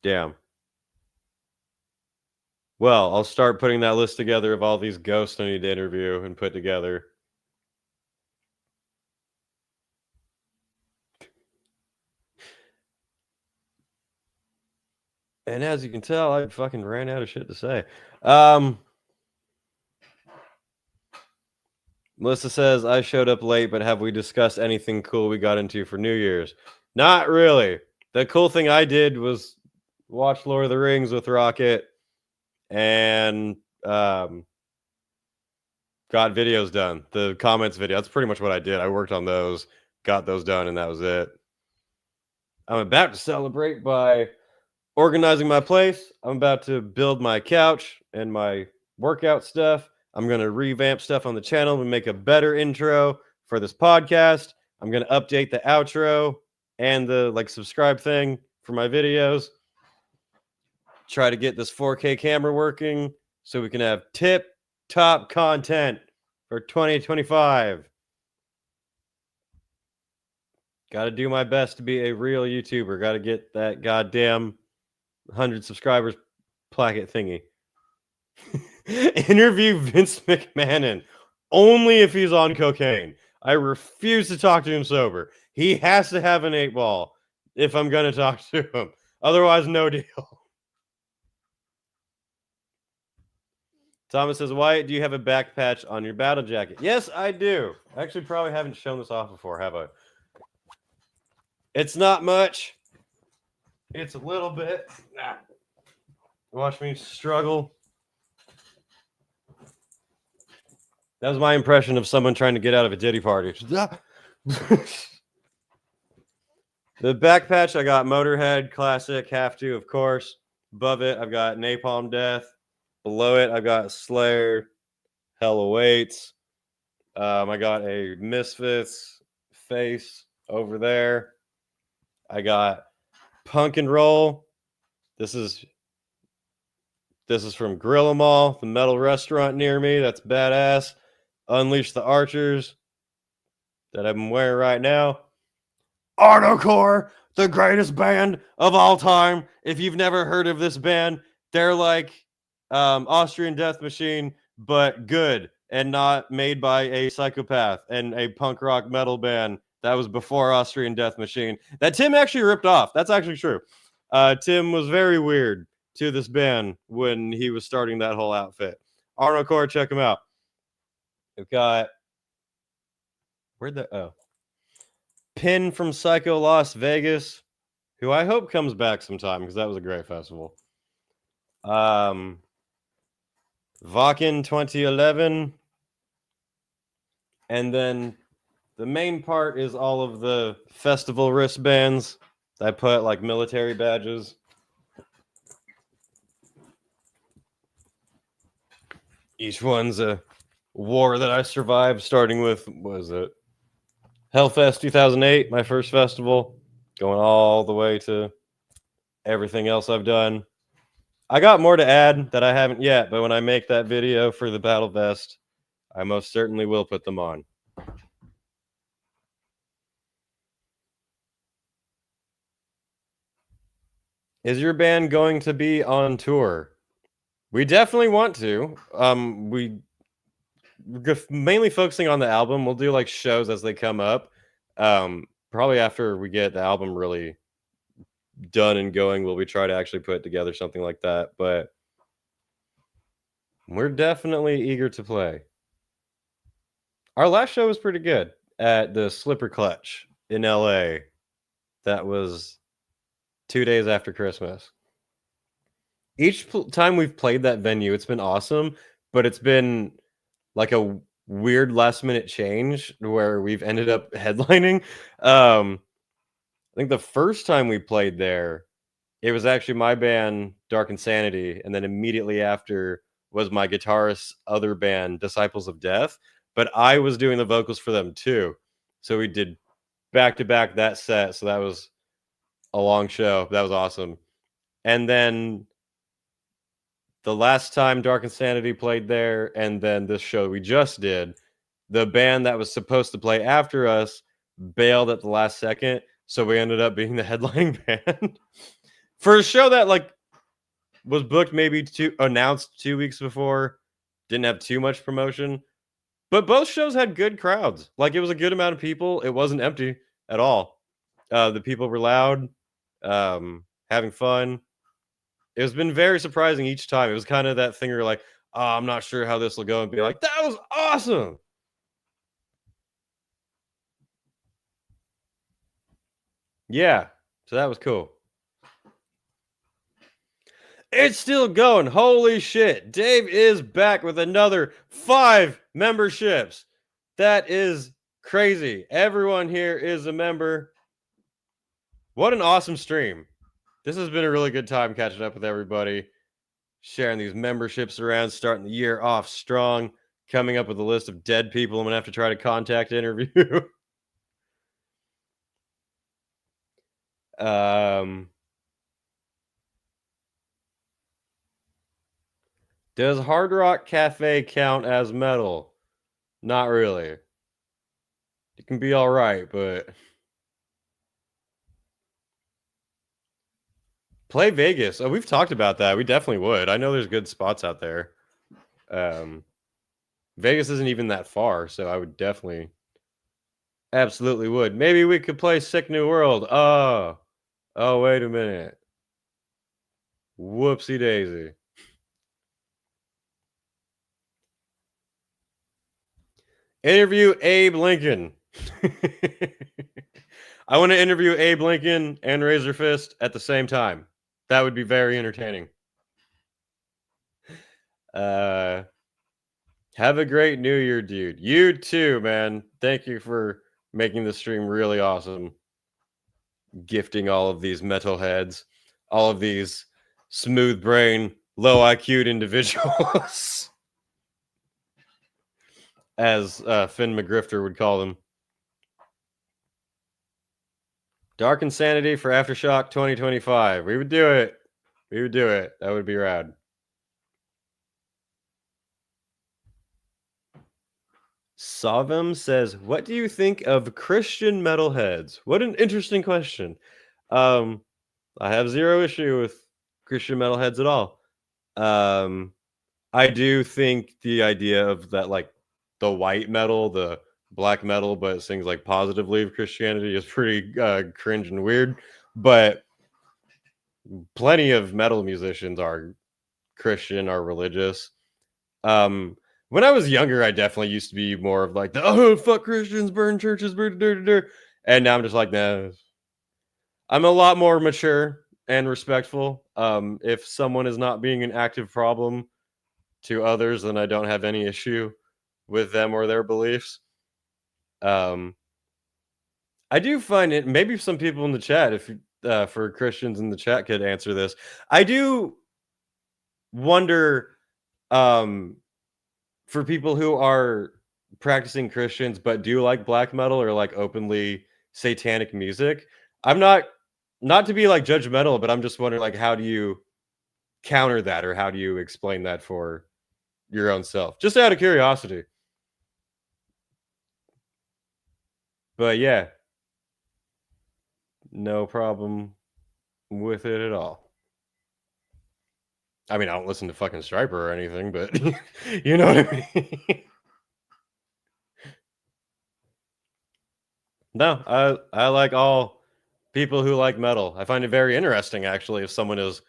Damn. Well, I'll start putting that list together of all these ghosts I need to interview and put together. And as you can tell, I fucking ran out of shit to say. Melissa says, I showed up late, but have we discussed anything cool we got into for New Year's? Not really. The cool thing I did was watch Lord of the Rings with Rocket and got videos done. The comments video. That's pretty much what I did. I worked on those, got those done, and that was it. I'm about to celebrate by organizing my place. I'm about to build my couch and my workout stuff. I'm going to revamp stuff on the channel and make a better intro for this podcast. I'm going to update the outro and the subscribe thing for my videos. Try to get this 4K camera working so we can have tip top content for 2025. Got to do my best to be a real YouTuber. Got to get that goddamn 100 subscribers placket thingy. Interview Vince McMahon only if he's on cocaine. I refuse to talk to him sober. He has to have an 8-ball if I'm going to talk to him. Otherwise, no deal. Thomas says, Wyatt, do you have a back patch on your battle jacket? Yes, I do. Actually, probably haven't shown this off before, have I? It's not much. It's a little bit. Watch me struggle. That was my impression of someone trying to get out of a Diddy party. The back patch, I got Motorhead, classic, have to, of course. Above it, I've got Napalm Death. Below it, I've got Slayer, Hell Awaits. I got a Misfits face over there. I got Punk and Roll. This is from Grill 'Em All, the metal restaurant near me. That's badass. Unleash the Archers that I'm wearing right now. Arnocore, the greatest band of all time. If you've never heard of this band, they're like Austrian Death Machine, but good and not made by a psychopath and a punk rock metal band that was before Austrian Death Machine that Tim actually ripped off. That's actually true. Tim was very weird to this band when he was starting that whole outfit. Arnocore, check him out. We've got Pin from Psycho Las Vegas, who I hope comes back sometime because that was a great festival. Vakin 2011. And then the main part is all of the festival wristbands. I put like military badges. Each one's a war that I survived, starting with, what was it? Hellfest 2008, my first festival, going all the way to everything else I've done. I got more to add that I haven't yet, but when I make that video for the Battle Vest, I most certainly will put them on. Is your band going to be on tour? We definitely want to. We're mainly focusing on the album. We'll do like shows as they come up. Probably after we get the album really done and going, will we try to actually put together something like that? But we're definitely eager to play. Our last show was pretty good at the Slipper Clutch in LA. That was 2 days after Christmas. Each time we've played that venue, it's been awesome, but it's been like a weird last minute change where we've ended up headlining. I think the first time we played there, it was actually my band, Dark Insanity, and then immediately after was my guitarist's other band, Disciples of Death. But I was doing the vocals for them too. So we did back to back that set. So that was a long show. That was awesome. And then the last time Dark Insanity played there, and then this show we just did, the band that was supposed to play after us bailed at the last second. So we ended up being the headlining band for a show that like was booked maybe announced 2 weeks before, didn't have too much promotion, but both shows had good crowds. Like it was a good amount of people. It wasn't empty at all. The people were loud, having fun. It's been very surprising each time. It was kind of that thing where you're like, oh, I'm not sure how this will go, and be like, that was awesome. Yeah, so that was cool. It's still going. Holy shit. Dave is back with another 5 memberships. That is crazy. Everyone here is a member. What an awesome stream. This has been a really good time catching up with everybody, sharing these memberships around, starting the year off strong, coming up with a list of dead people I'm going to have to try to contact interview. Does Hard Rock Cafe count as metal? Not really. It can be all right, but play Vegas. Oh, we've talked about that. We definitely would. I know there's good spots out there. Vegas isn't even that far, so I would definitely, absolutely would. Maybe we could play Sick New World. Oh, wait a minute. Whoopsie daisy. Interview Abe Lincoln. I want to interview Abe Lincoln and Razor Fist at the same time. That would be very entertaining. Have a great New Year, dude. You too, man. Thank you for making the stream really awesome. Gifting all of these metalheads, all of these smooth brain, low IQ'd individuals, as Finn McGrifter would call them. Dark Insanity for Aftershock 2025. We would do it. We would do it. That would be rad. Savim says, "What do you think of Christian metalheads?" What an interesting question. I have zero issue with Christian metalheads at all. I do think the idea of that, like the white metal, the black metal, but it sings like positively of Christianity is pretty cringe and weird. But plenty of metal musicians are Christian, are religious. When I was younger, I definitely used to be more of like the fuck Christians, burn churches, and now I'm just like, nah. I'm a lot more mature and respectful. If someone is not being an active problem to others, then I don't have any issue with them or their beliefs. I do find it. Maybe some people in the chat, if for Christians in the chat, could answer this. I do wonder, for people who are practicing Christians but do like black metal or like openly satanic music. I'm not to be like judgmental, but I'm just wondering, like, how do you counter that, or how do you explain that for your own self? Just out of curiosity. But yeah, no problem with it at all. I mean, I don't listen to fucking Striper or anything, but you know what I mean? No, I like all people who like metal. I find it very interesting, actually, if someone is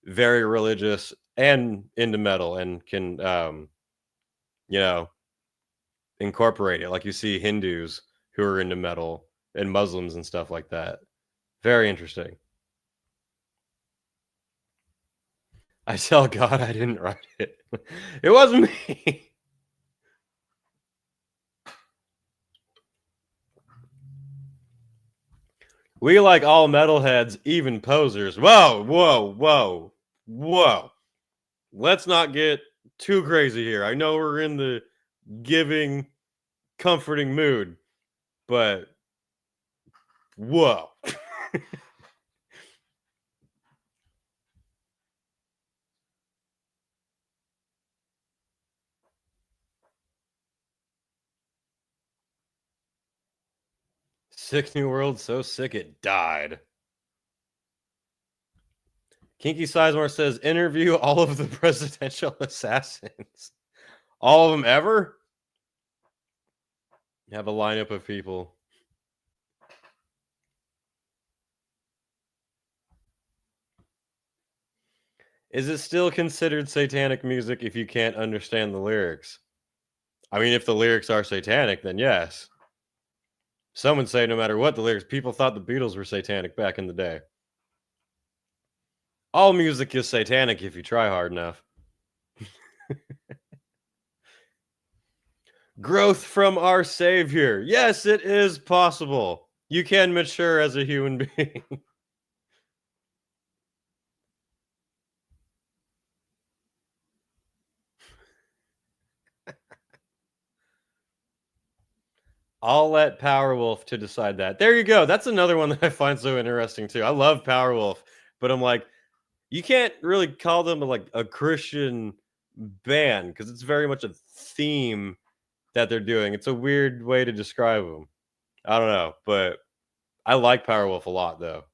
very religious and into metal and can, you know, incorporate it. Like you see Hindus who are into metal and Muslims and stuff like that. Very interesting. I tell God I didn't write it. It wasn't me. We like all metalheads, even posers. Whoa, whoa, whoa, whoa. Let's not get too crazy here. I know we're in the giving, comforting mood, but whoa. Sick New World, so sick it died. Kinky Sizemore says, interview all of the presidential assassins. All of them ever? Have a lineup of people. Is it still considered satanic music if you can't understand the lyrics? I mean, if the lyrics are satanic, then yes. Some would say no matter what the lyrics, people thought the Beatles were satanic back in the day. All music is satanic if you try hard enough. Growth from our Savior. Yes, it is possible. You can mature as a human being. I'll let Powerwolf to decide that. There you go. That's another one that I find so interesting too. I love Powerwolf, but I'm like, you can't really call them like a Christian band because it's very much a theme that they're doing. It's a weird way to describe them. I don't know, but I like Powerwolf a lot though.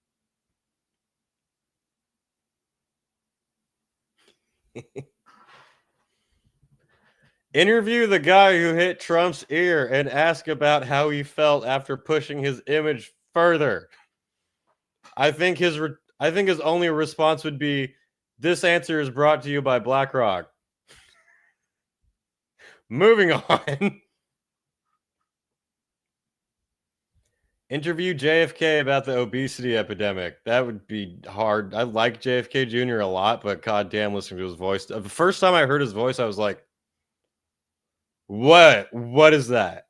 Interview the guy who hit Trump's ear and ask about how he felt after pushing his image further. I think his only response would be, "This answer is brought to you by BlackRock." Moving on. Interview JFK about the obesity epidemic. That would be hard. I like JFK Jr. a lot, but goddamn, listening to his voice. The first time I heard his voice, I was like, "What? What is that?"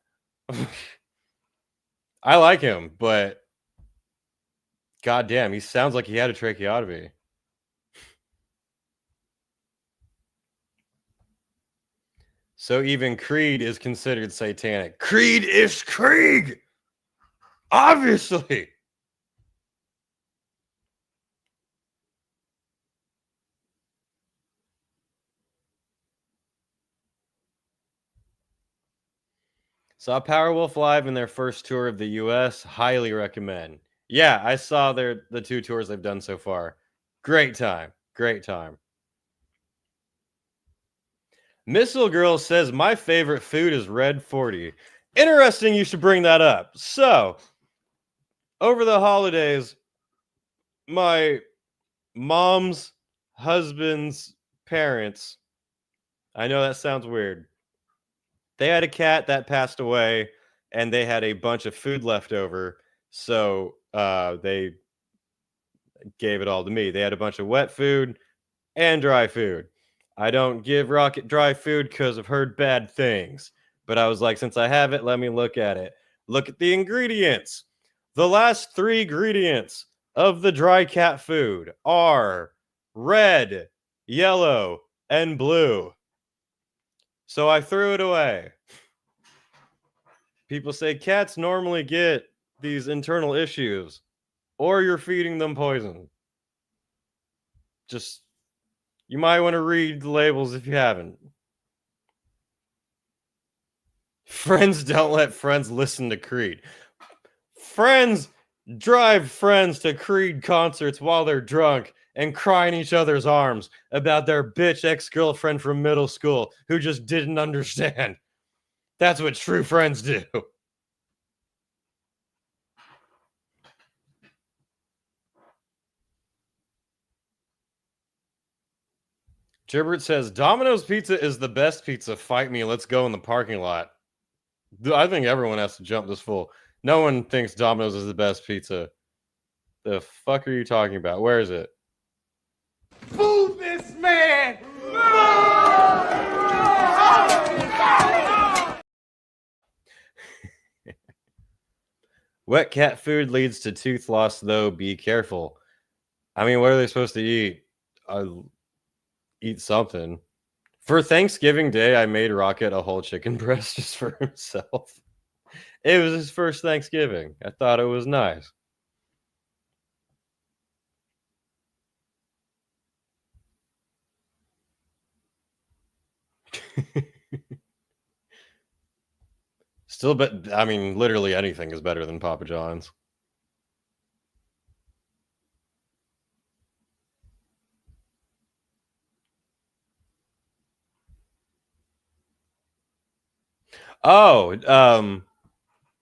I like him, but goddamn, he sounds like he had a tracheotomy. So even Creed is considered satanic. Creed is Krieg! Obviously! Saw Powerwolf live in their first tour of the US. Highly recommend. Yeah, I saw the 2 tours they've done so far. Great time. Great time. Missile Girl says, my favorite food is Red 40. Interesting you should bring that up. So, over the holidays, my mom's husband's parents, I know that sounds weird. They had a cat that passed away, and they had a bunch of food left over. So they gave it all to me. They had a bunch of wet food and dry food. I don't give Rocket dry food because I've heard bad things. But I was like, since I have it, let me look at it. Look at the ingredients. The last 3 ingredients of the dry cat food are red, yellow, and blue. So I threw it away. People say cats normally get these internal issues, or you're feeding them poison. Just, you might want to read the labels if you haven't. Friends don't let friends listen to Creed. Friends drive friends to Creed concerts while they're drunk and cry in each other's arms about their bitch ex-girlfriend from middle school who just didn't understand. That's what true friends do. Gerbert says, Domino's Pizza is the best pizza. Fight me. Let's go in the parking lot. I think everyone has to jump this fool. No one thinks Domino's is the best pizza. The fuck are you talking about? Where is it? Fool this man! Wet cat food leads to tooth loss, though. Be careful. I mean, what are they supposed to eat? Eat something. For Thanksgiving Day, I made Rocket a whole chicken breast just for himself. It was his first Thanksgiving. I thought it was nice. Still, but I mean, literally anything is better than Papa John's. Oh,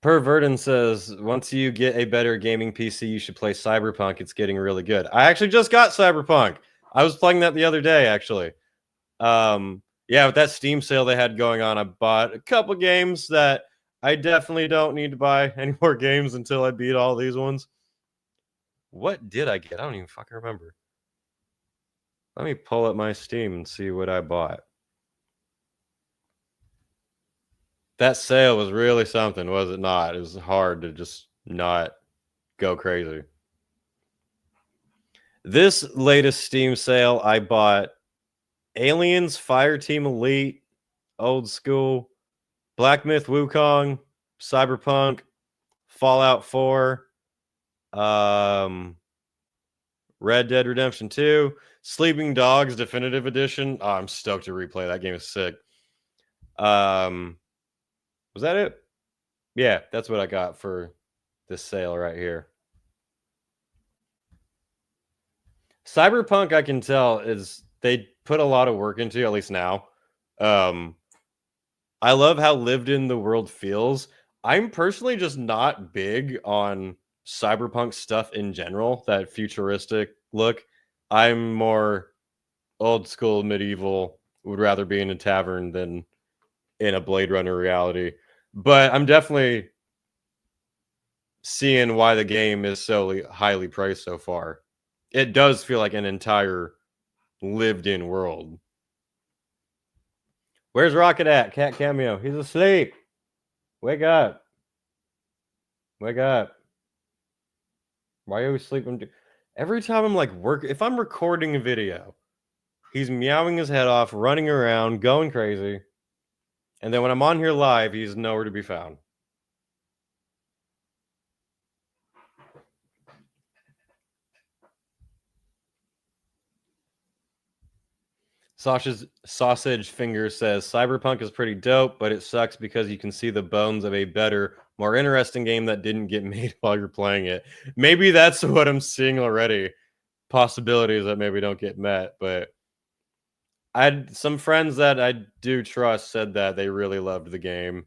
Pervertin says, once you get a better gaming PC, you should play Cyberpunk. It's getting really good. I actually just got Cyberpunk. I was playing that the other day, actually. Yeah, with that Steam sale they had going on, I bought a couple games that I definitely don't need to buy any more games until I beat all these ones. What did I get? I don't even fucking remember. Let me pull up my Steam and see what I bought. That sale was really something, was it not? It was hard to just not go crazy. This latest Steam sale, I bought Aliens, Fireteam Elite, Old School, Black Myth Wukong, Cyberpunk, Fallout 4, Red Dead Redemption 2, Sleeping Dogs Definitive Edition. Oh, I'm stoked to replay. That game is sick. Was that it? Yeah, that's what I got for this sale right here. Cyberpunk, I can tell, is they put a lot of work into, at least now. I love how lived in the world feels. I'm personally just not big on cyberpunk stuff in general, that futuristic look. I'm more old school medieval, would rather be in a tavern than in a Blade Runner reality. But I'm definitely seeing why the game is so highly priced so far. It does feel like an entire lived-in world. Where's Rocket at? Cat Cameo. He's asleep. Wake up. Wake up. Why are you sleeping? Every time I'm like if I'm recording a video, he's meowing his head off, running around, going crazy. And then when I'm on here live, he's nowhere to be found. Sausage Finger says, Cyberpunk is pretty dope, but it sucks because you can see the bones of a better, more interesting game that didn't get made while you're playing it. Maybe that's what I'm seeing already. Possibilities that maybe don't get met, but I had some friends that I do trust said that they really loved the game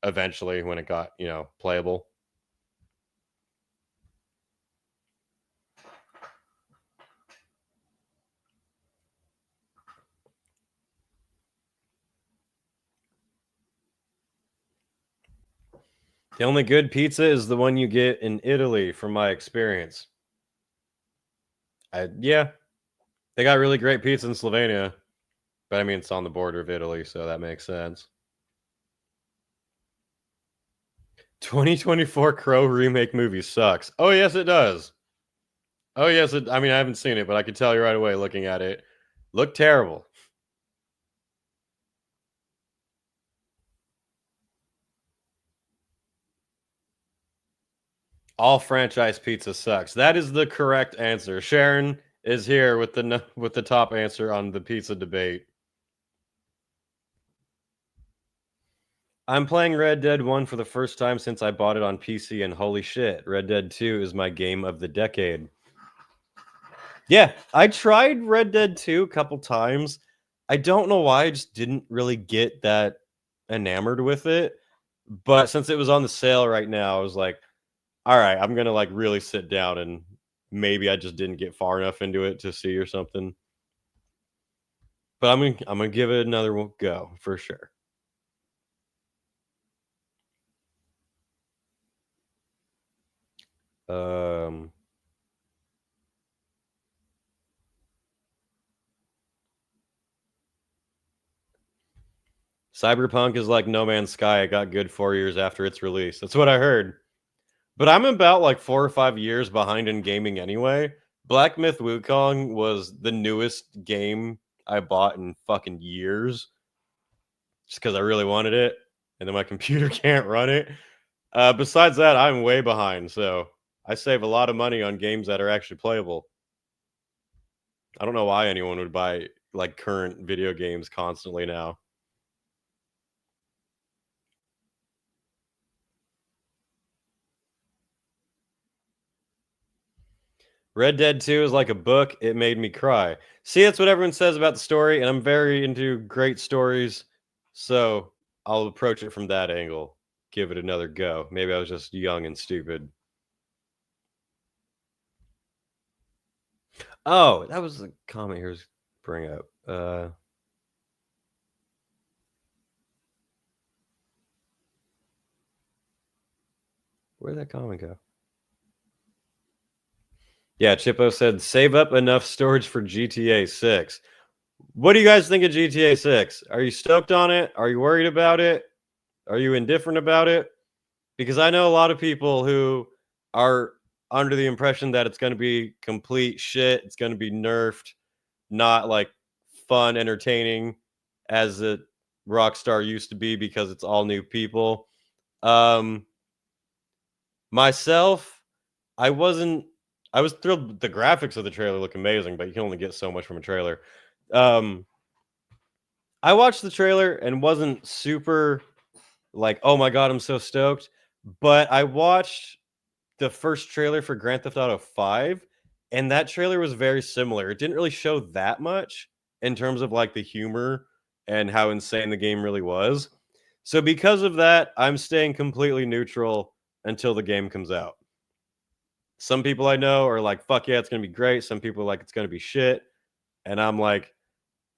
eventually when it got, playable. The only good pizza is the one you get in Italy, from my experience. Yeah, they got really great pizza in Slovenia, but I mean, it's on the border of Italy, so that makes sense. 2024 Crow remake movie sucks. Oh, yes, it does. Oh, yes, I mean, I haven't seen it, but I can tell you right away looking at it. Looked terrible. All franchise pizza sucks. That is the correct answer. Sharon is here with the top answer on the pizza debate. I'm playing Red Dead 1 for the first time since I bought it on PC, and holy shit, Red Dead 2 is my game of the decade. Yeah, I tried Red Dead 2 a couple times. I don't know why, I just didn't really get that enamored with it. But since it was on the sale right now, I was like, all right, I'm gonna like really sit down and maybe I just didn't get far enough into it to see or something. But I'm gonna give it another go for sure. Um Cyberpunk is like No Man's Sky. It got good 4 years after its release. That's what I heard. But I'm about like 4 or 5 years behind in gaming anyway. Black Myth Wukong was the newest game I bought in fucking years, just because I really wanted it, and then my computer can't run it. Besides that, I'm way behind, so I save a lot of money on games that are actually playable. I don't know why anyone would buy like current video games constantly now. Red Dead 2 is like a book. It made me cry. See, that's what everyone says about the story, and I'm very into great stories, so I'll approach it from that angle. Give it another go. Maybe I was just young and stupid. Oh, that was the comment here was bring up. Where'd that comment go? Yeah, Chippo said, save up enough storage for GTA 6. What do you guys think of GTA 6? Are you stoked on it? Are you worried about it? Are you indifferent about it? Because I know a lot of people who are under the impression that it's going to be complete shit. It's going to be nerfed, not like fun, entertaining as it Rockstar used to be because it's all new people. Myself, I wasn't. I was thrilled. The graphics of the trailer look amazing, but you can only get so much from a trailer. Um, I watched the trailer and wasn't super like, oh my god, I'm so stoked. But I watched the first trailer for Grand Theft Auto 5, and that trailer was very similar. It didn't really show that much in terms of like the humor and how insane the game really was. So because of that, I'm staying completely neutral until the game comes out. Some people I know are like, fuck yeah, it's gonna be great. Some people are like it's gonna be shit. And I'm like,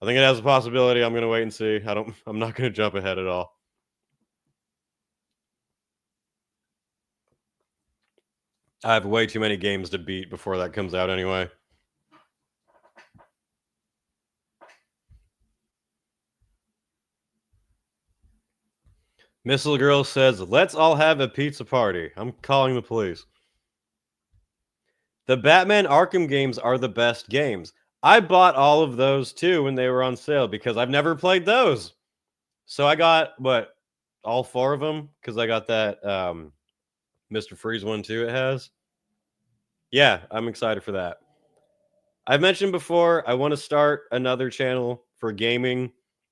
I think it has a possibility. I'm gonna wait and see. I'm not gonna jump ahead at all. I have way too many games to beat before that comes out anyway. Missile Girl says, let's all have a pizza party. I'm calling the police. The Batman Arkham games are the best games. I bought all of those too when they were on sale because I've never played those. So I got all four of them because I got that Mr. Freeze one too. It has. Yeah, I'm excited for that. I've mentioned before I want to start another channel for gaming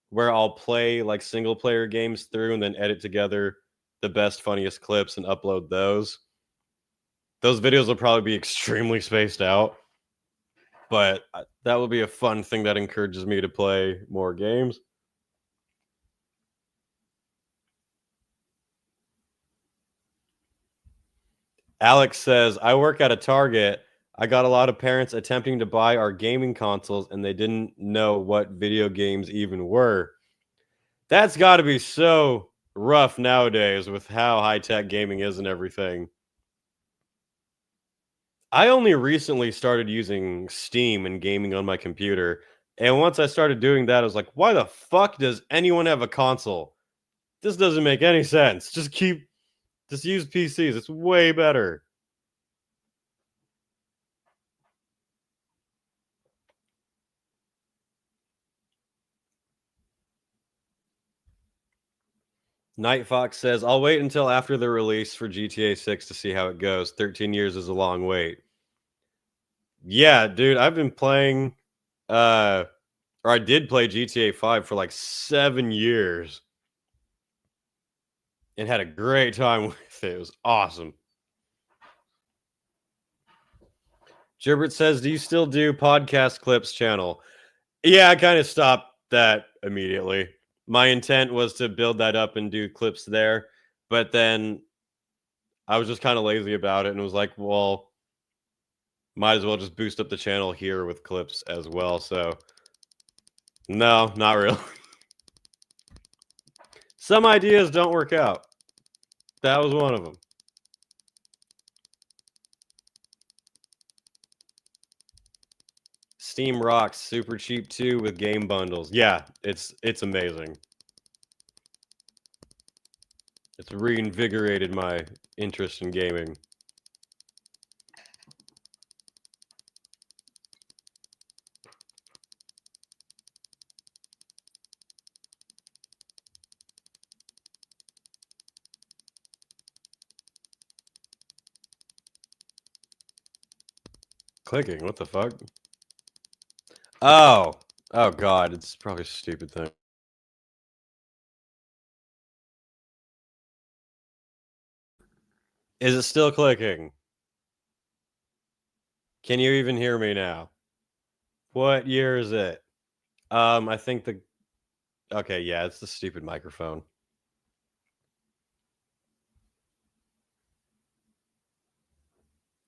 where I'll play like single player games through and then edit together the best, funniest clips and upload those. Those videos will probably be extremely spaced out, but that will be a fun thing that encourages me to play more games. Alex says, I work at a Target. I got a lot of parents attempting to buy our gaming consoles and they didn't know what video games even were. That's got to be so rough nowadays with how high tech gaming is and everything. I only recently started using Steam and gaming on my computer. And once I started doing that, I was like, why the fuck does anyone have a console? This doesn't make any sense. Just use PCs. It's way better. Night Fox says, I'll wait until after the release for GTA 6 to see how it goes. 13 years is a long wait. Yeah, dude, I've been playing or I did play GTA 5 for like 7 years and had a great time with it. It was awesome. Gerbert says, do you still do podcast clips channel? Yeah, I kind of stopped that immediately. My intent was to build that up and do clips there, but then I was just kind of lazy about it and was like, well, might as well just boost up the channel here with clips as well. So, no, not really. Some ideas don't work out. That was one of them. Steam rocks, super cheap too with game bundles. Yeah, it's amazing. It's reinvigorated my interest in gaming. Clicking, what the fuck? Oh god, it's probably a stupid thing. Is it still clicking? Can you even hear me now? What year is it? I think okay, yeah, it's the stupid microphone.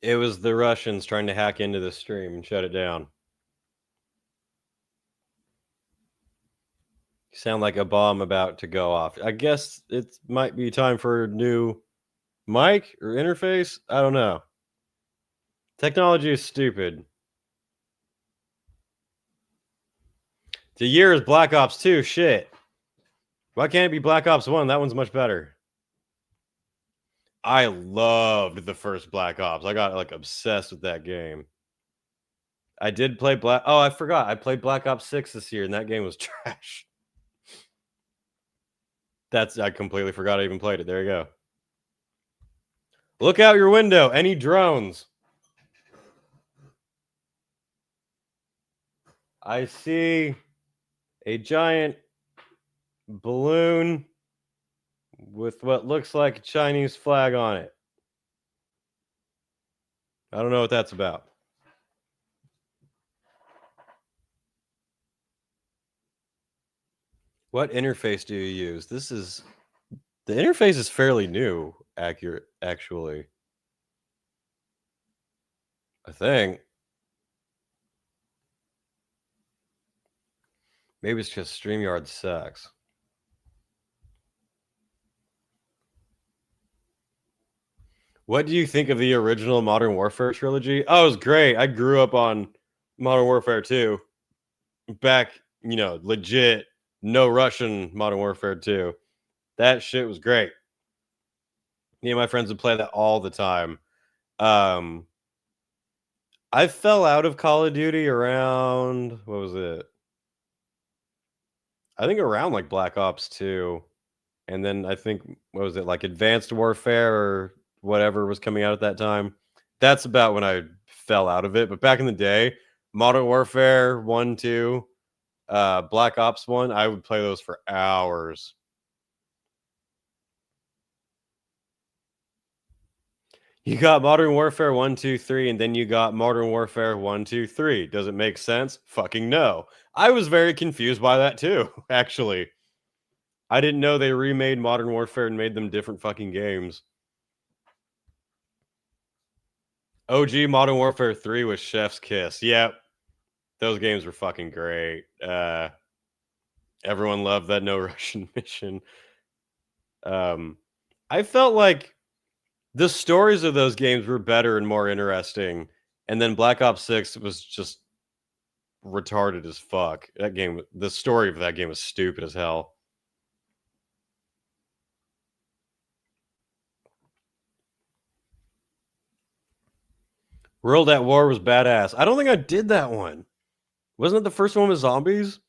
It was the Russians trying to hack into the stream and shut it down. You sound like a bomb about to go off. I guess it might be time for a new mic or interface. I don't know. Technology is stupid. The year is Black Ops 2. Shit. Why can't it be Black Ops 1? That one's much better. I loved the first Black Ops. I got like obsessed with that game. I did play Oh, I forgot. I played Black Ops 6 this year, and that game was trash. I completely forgot I even played it. There you go. Look out your window. Any drones? I see a giant balloon with what looks like a Chinese flag on it. I don't know what that's about. What interface do you use? The interface is fairly new, actually. I think. Maybe it's just StreamYard sucks. What do you think of the original Modern Warfare trilogy? Oh, it was great. I grew up on Modern Warfare 2. Back, legit, no Russian Modern Warfare 2. That shit was great. Me and my friends would play that all the time. I fell out of Call of Duty around, what was it? I think around like Black Ops 2. And then I think, what was it, like Advanced Warfare or whatever was coming out at that time. That's about when I fell out of it. But back in the day, Modern Warfare 1, 2, Black Ops 1, I would play those for hours. You got Modern Warfare 1, 2, 3, and then you got Modern Warfare 1, 2, 3. Does it make sense? Fucking no. I was very confused by that too, actually. I didn't know they remade Modern Warfare and made them different fucking games. OG Modern Warfare 3 was Chef's Kiss. Yep. Those games were fucking great. Everyone loved that No Russian mission. I felt like the stories of those games were better and more interesting. And then Black Ops 6 was just retarded as fuck. The story of that game was stupid as hell. World at War was badass. I don't think I did that one. Wasn't it the first one with zombies?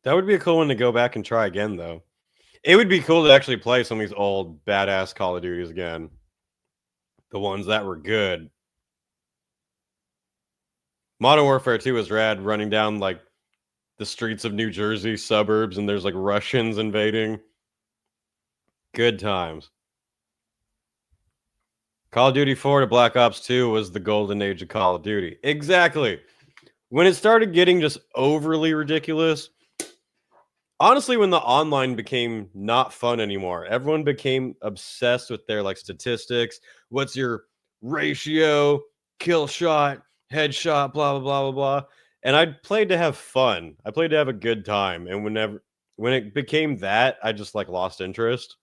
That would be a cool one to go back and try again, though. It would be cool to actually play some of these old badass Call of Duties again. The ones that were good. Modern Warfare 2 is rad, running down like the streets of New Jersey suburbs, and there's like Russians invading. Good times. Call of Duty 4 to Black Ops 2 was the golden age of Call of Duty. Exactly. When it started getting just overly ridiculous, honestly, when the online became not fun anymore, everyone became obsessed with their like statistics. What's your ratio, kill shot, headshot, blah, blah, blah, blah, blah. And I played to have fun. I played to have a good time. And when it became that, I just like lost interest.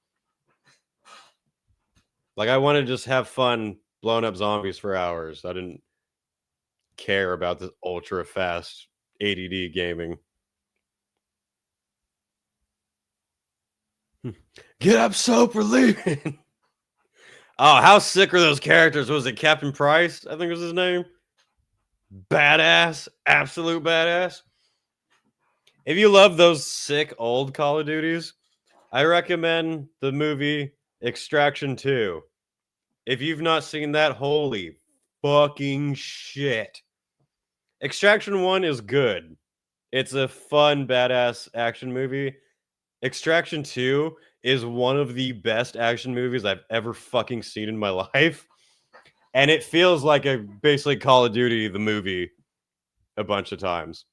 Like I wanted to just have fun blowing up zombies for hours. I didn't care about this ultra fast ADD gaming. Get up, soap, we're leaving. Oh, how sick are those characters? Was it Captain Price? I think was his name. Badass, absolute badass. If you love those sick old Call of Duties, I recommend the movie Extraction 2. If you've not seen that, holy fucking shit. Extraction 1 is good. It's a fun, badass action movie. Extraction 2 is one of the best action movies I've ever fucking seen in my life. And it feels like a basically Call of Duty, the movie, a bunch of times.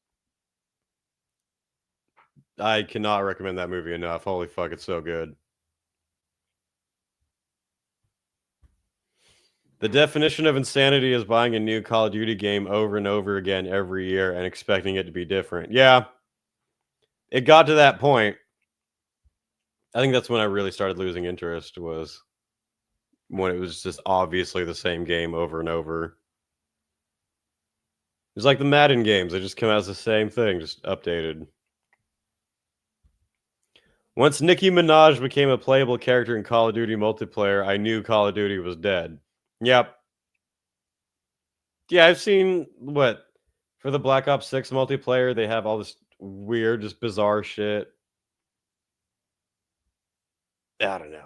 I cannot recommend that movie enough. Holy fuck, it's so good. The definition of insanity is buying a new Call of Duty game over and over again every year and expecting it to be different. Yeah, it got to that point. I think that's when I really started losing interest, was when it was just obviously the same game over and over. It's like the Madden games. They just come out as the same thing, just updated. Once Nicki Minaj became a playable character in Call of Duty multiplayer, I knew Call of Duty was dead. Yep. Yeah, I've seen, for the Black Ops 6 multiplayer, they have all this weird, just bizarre shit. I don't know.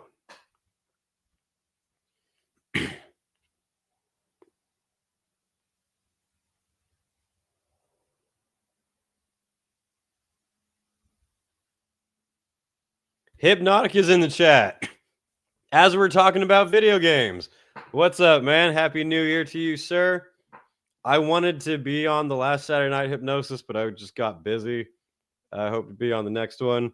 Hypnotic is in the chat. As we're talking about video games. What's up, man? Happy New Year to you, sir. I wanted to be on the last Saturday Night Hypnosis, but I just got busy. I hope to be on the next one.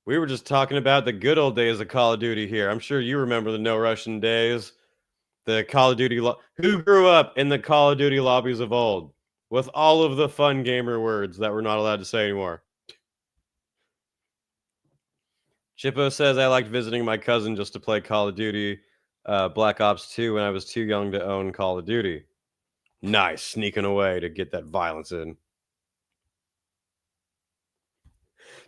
We were just talking about the good old days of Call of Duty here. I'm sure you remember the No Russian days. The Call of Duty... Who grew up in the Call of Duty lobbies of old? With all of the fun gamer words that we're not allowed to say anymore. Chippo says, I liked visiting my cousin just to play Call of Duty Black Ops 2 when I was too young to own Call of Duty. Nice, sneaking away to get that violence in.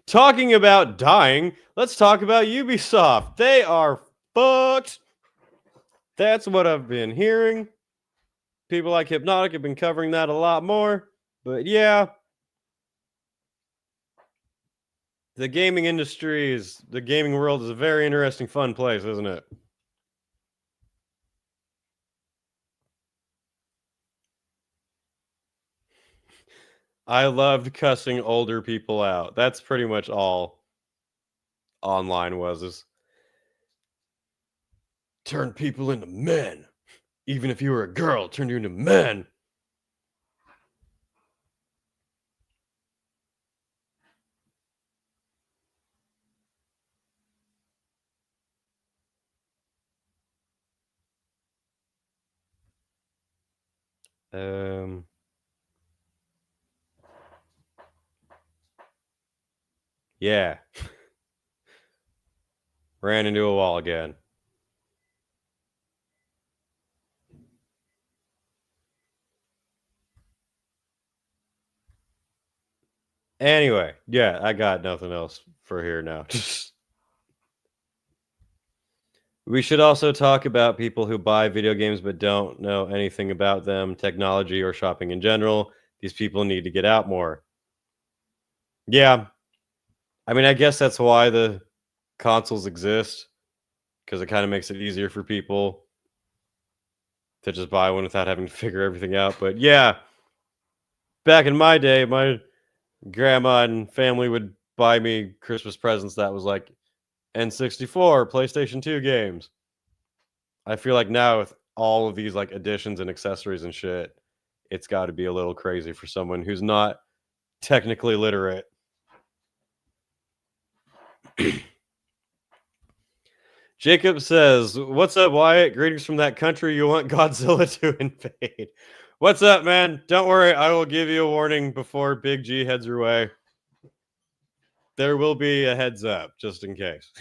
Talking about dying, let's talk about Ubisoft. They are fucked. That's what I've been hearing. People like Hypnotic have been covering that a lot more. But yeah. The gaming industry the gaming world is a very interesting, fun place, isn't it? I loved cussing older people out. That's pretty much all online was. Turn people into men. Even if you were a girl, turn you into men. Yeah. Ran into a wall again. Anyway, yeah, I got nothing else for here now. We should also talk about people who buy video games but don't know anything about them, technology, or shopping in general. These people need to get out more. Yeah. I mean, I guess that's why the consoles exist, because it kind of makes it easier for people to just buy one without having to figure everything out. But yeah, back in my day, my grandma and family would buy me Christmas presents that was like N64, PlayStation 2 games. I feel like now with all of these like additions and accessories and shit, it's got to be a little crazy for someone who's not technically literate. Jacob says, "What's up, Wyatt? Greetings from that country you want Godzilla to invade." What's up, man? Don't worry, I will give you a warning before Big G heads your way. There will be a heads up, just in case.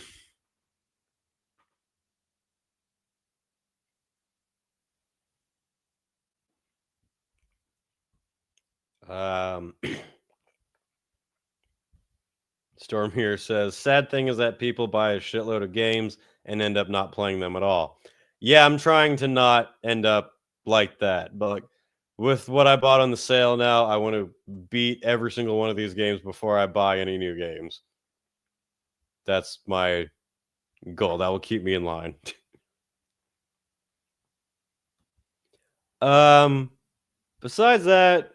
Storm here says, sad thing is that people buy a shitload of games and end up not playing them at all. Yeah, I'm trying to not end up like that. But like, with what I bought on the sale now, I want to beat every single one of these games before I buy any new games. That's my goal. That will keep me in line. Besides that,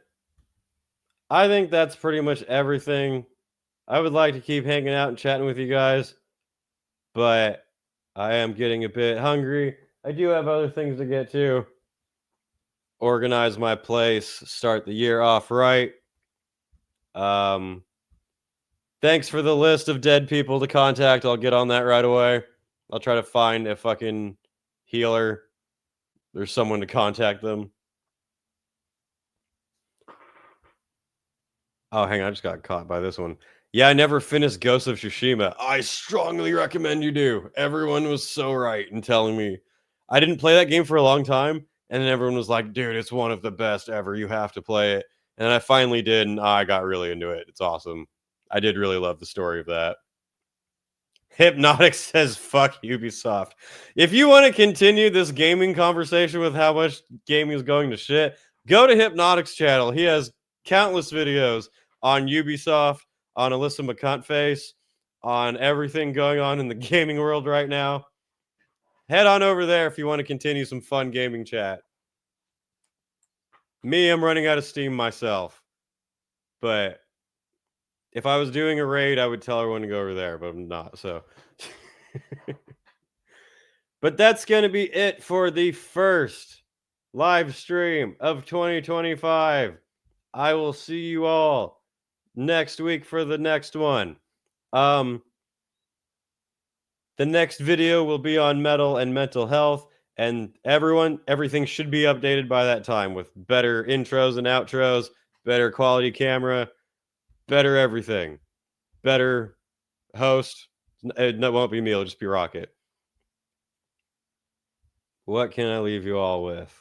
I think that's pretty much everything. I would like to keep hanging out and chatting with you guys, but I am getting a bit hungry. I do have other things to get to. Organize my place, start the year off right. Thanks for the list of dead people to contact. I'll get on that right away. I'll try to find a fucking healer. There's someone to contact them. Oh, hang on. I just got caught by this one. Yeah, I never finished Ghost of Tsushima. I strongly recommend you do. Everyone was so right in telling me. I didn't play that game for a long time, and then everyone was like, dude, it's one of the best ever. You have to play it. And then I finally did, and I got really into it. It's awesome. I did really love the story of that. Hypnotic says, fuck Ubisoft. If you want to continue this gaming conversation with how much gaming is going to shit, go to Hypnotic's channel. He has countless videos on Ubisoft, on Alyssa McCuntface, on everything going on in the gaming world right now. Head on over there if you want to continue some fun gaming chat. Me, I'm running out of steam myself. But if I was doing a raid, I would tell everyone to go over there, but I'm not, so. But that's going to be it for the first live stream of 2025. I will see you all next week for the next one. The next video will be on metal and mental health, and everything should be updated by that time with better intros and outros, better quality camera, better everything, better host. It won't be me, it'll just be Rocket. What can I leave you all with?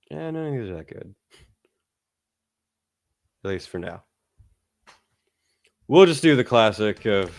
Yeah, none of these are that good. At least for now. We'll just do the classic of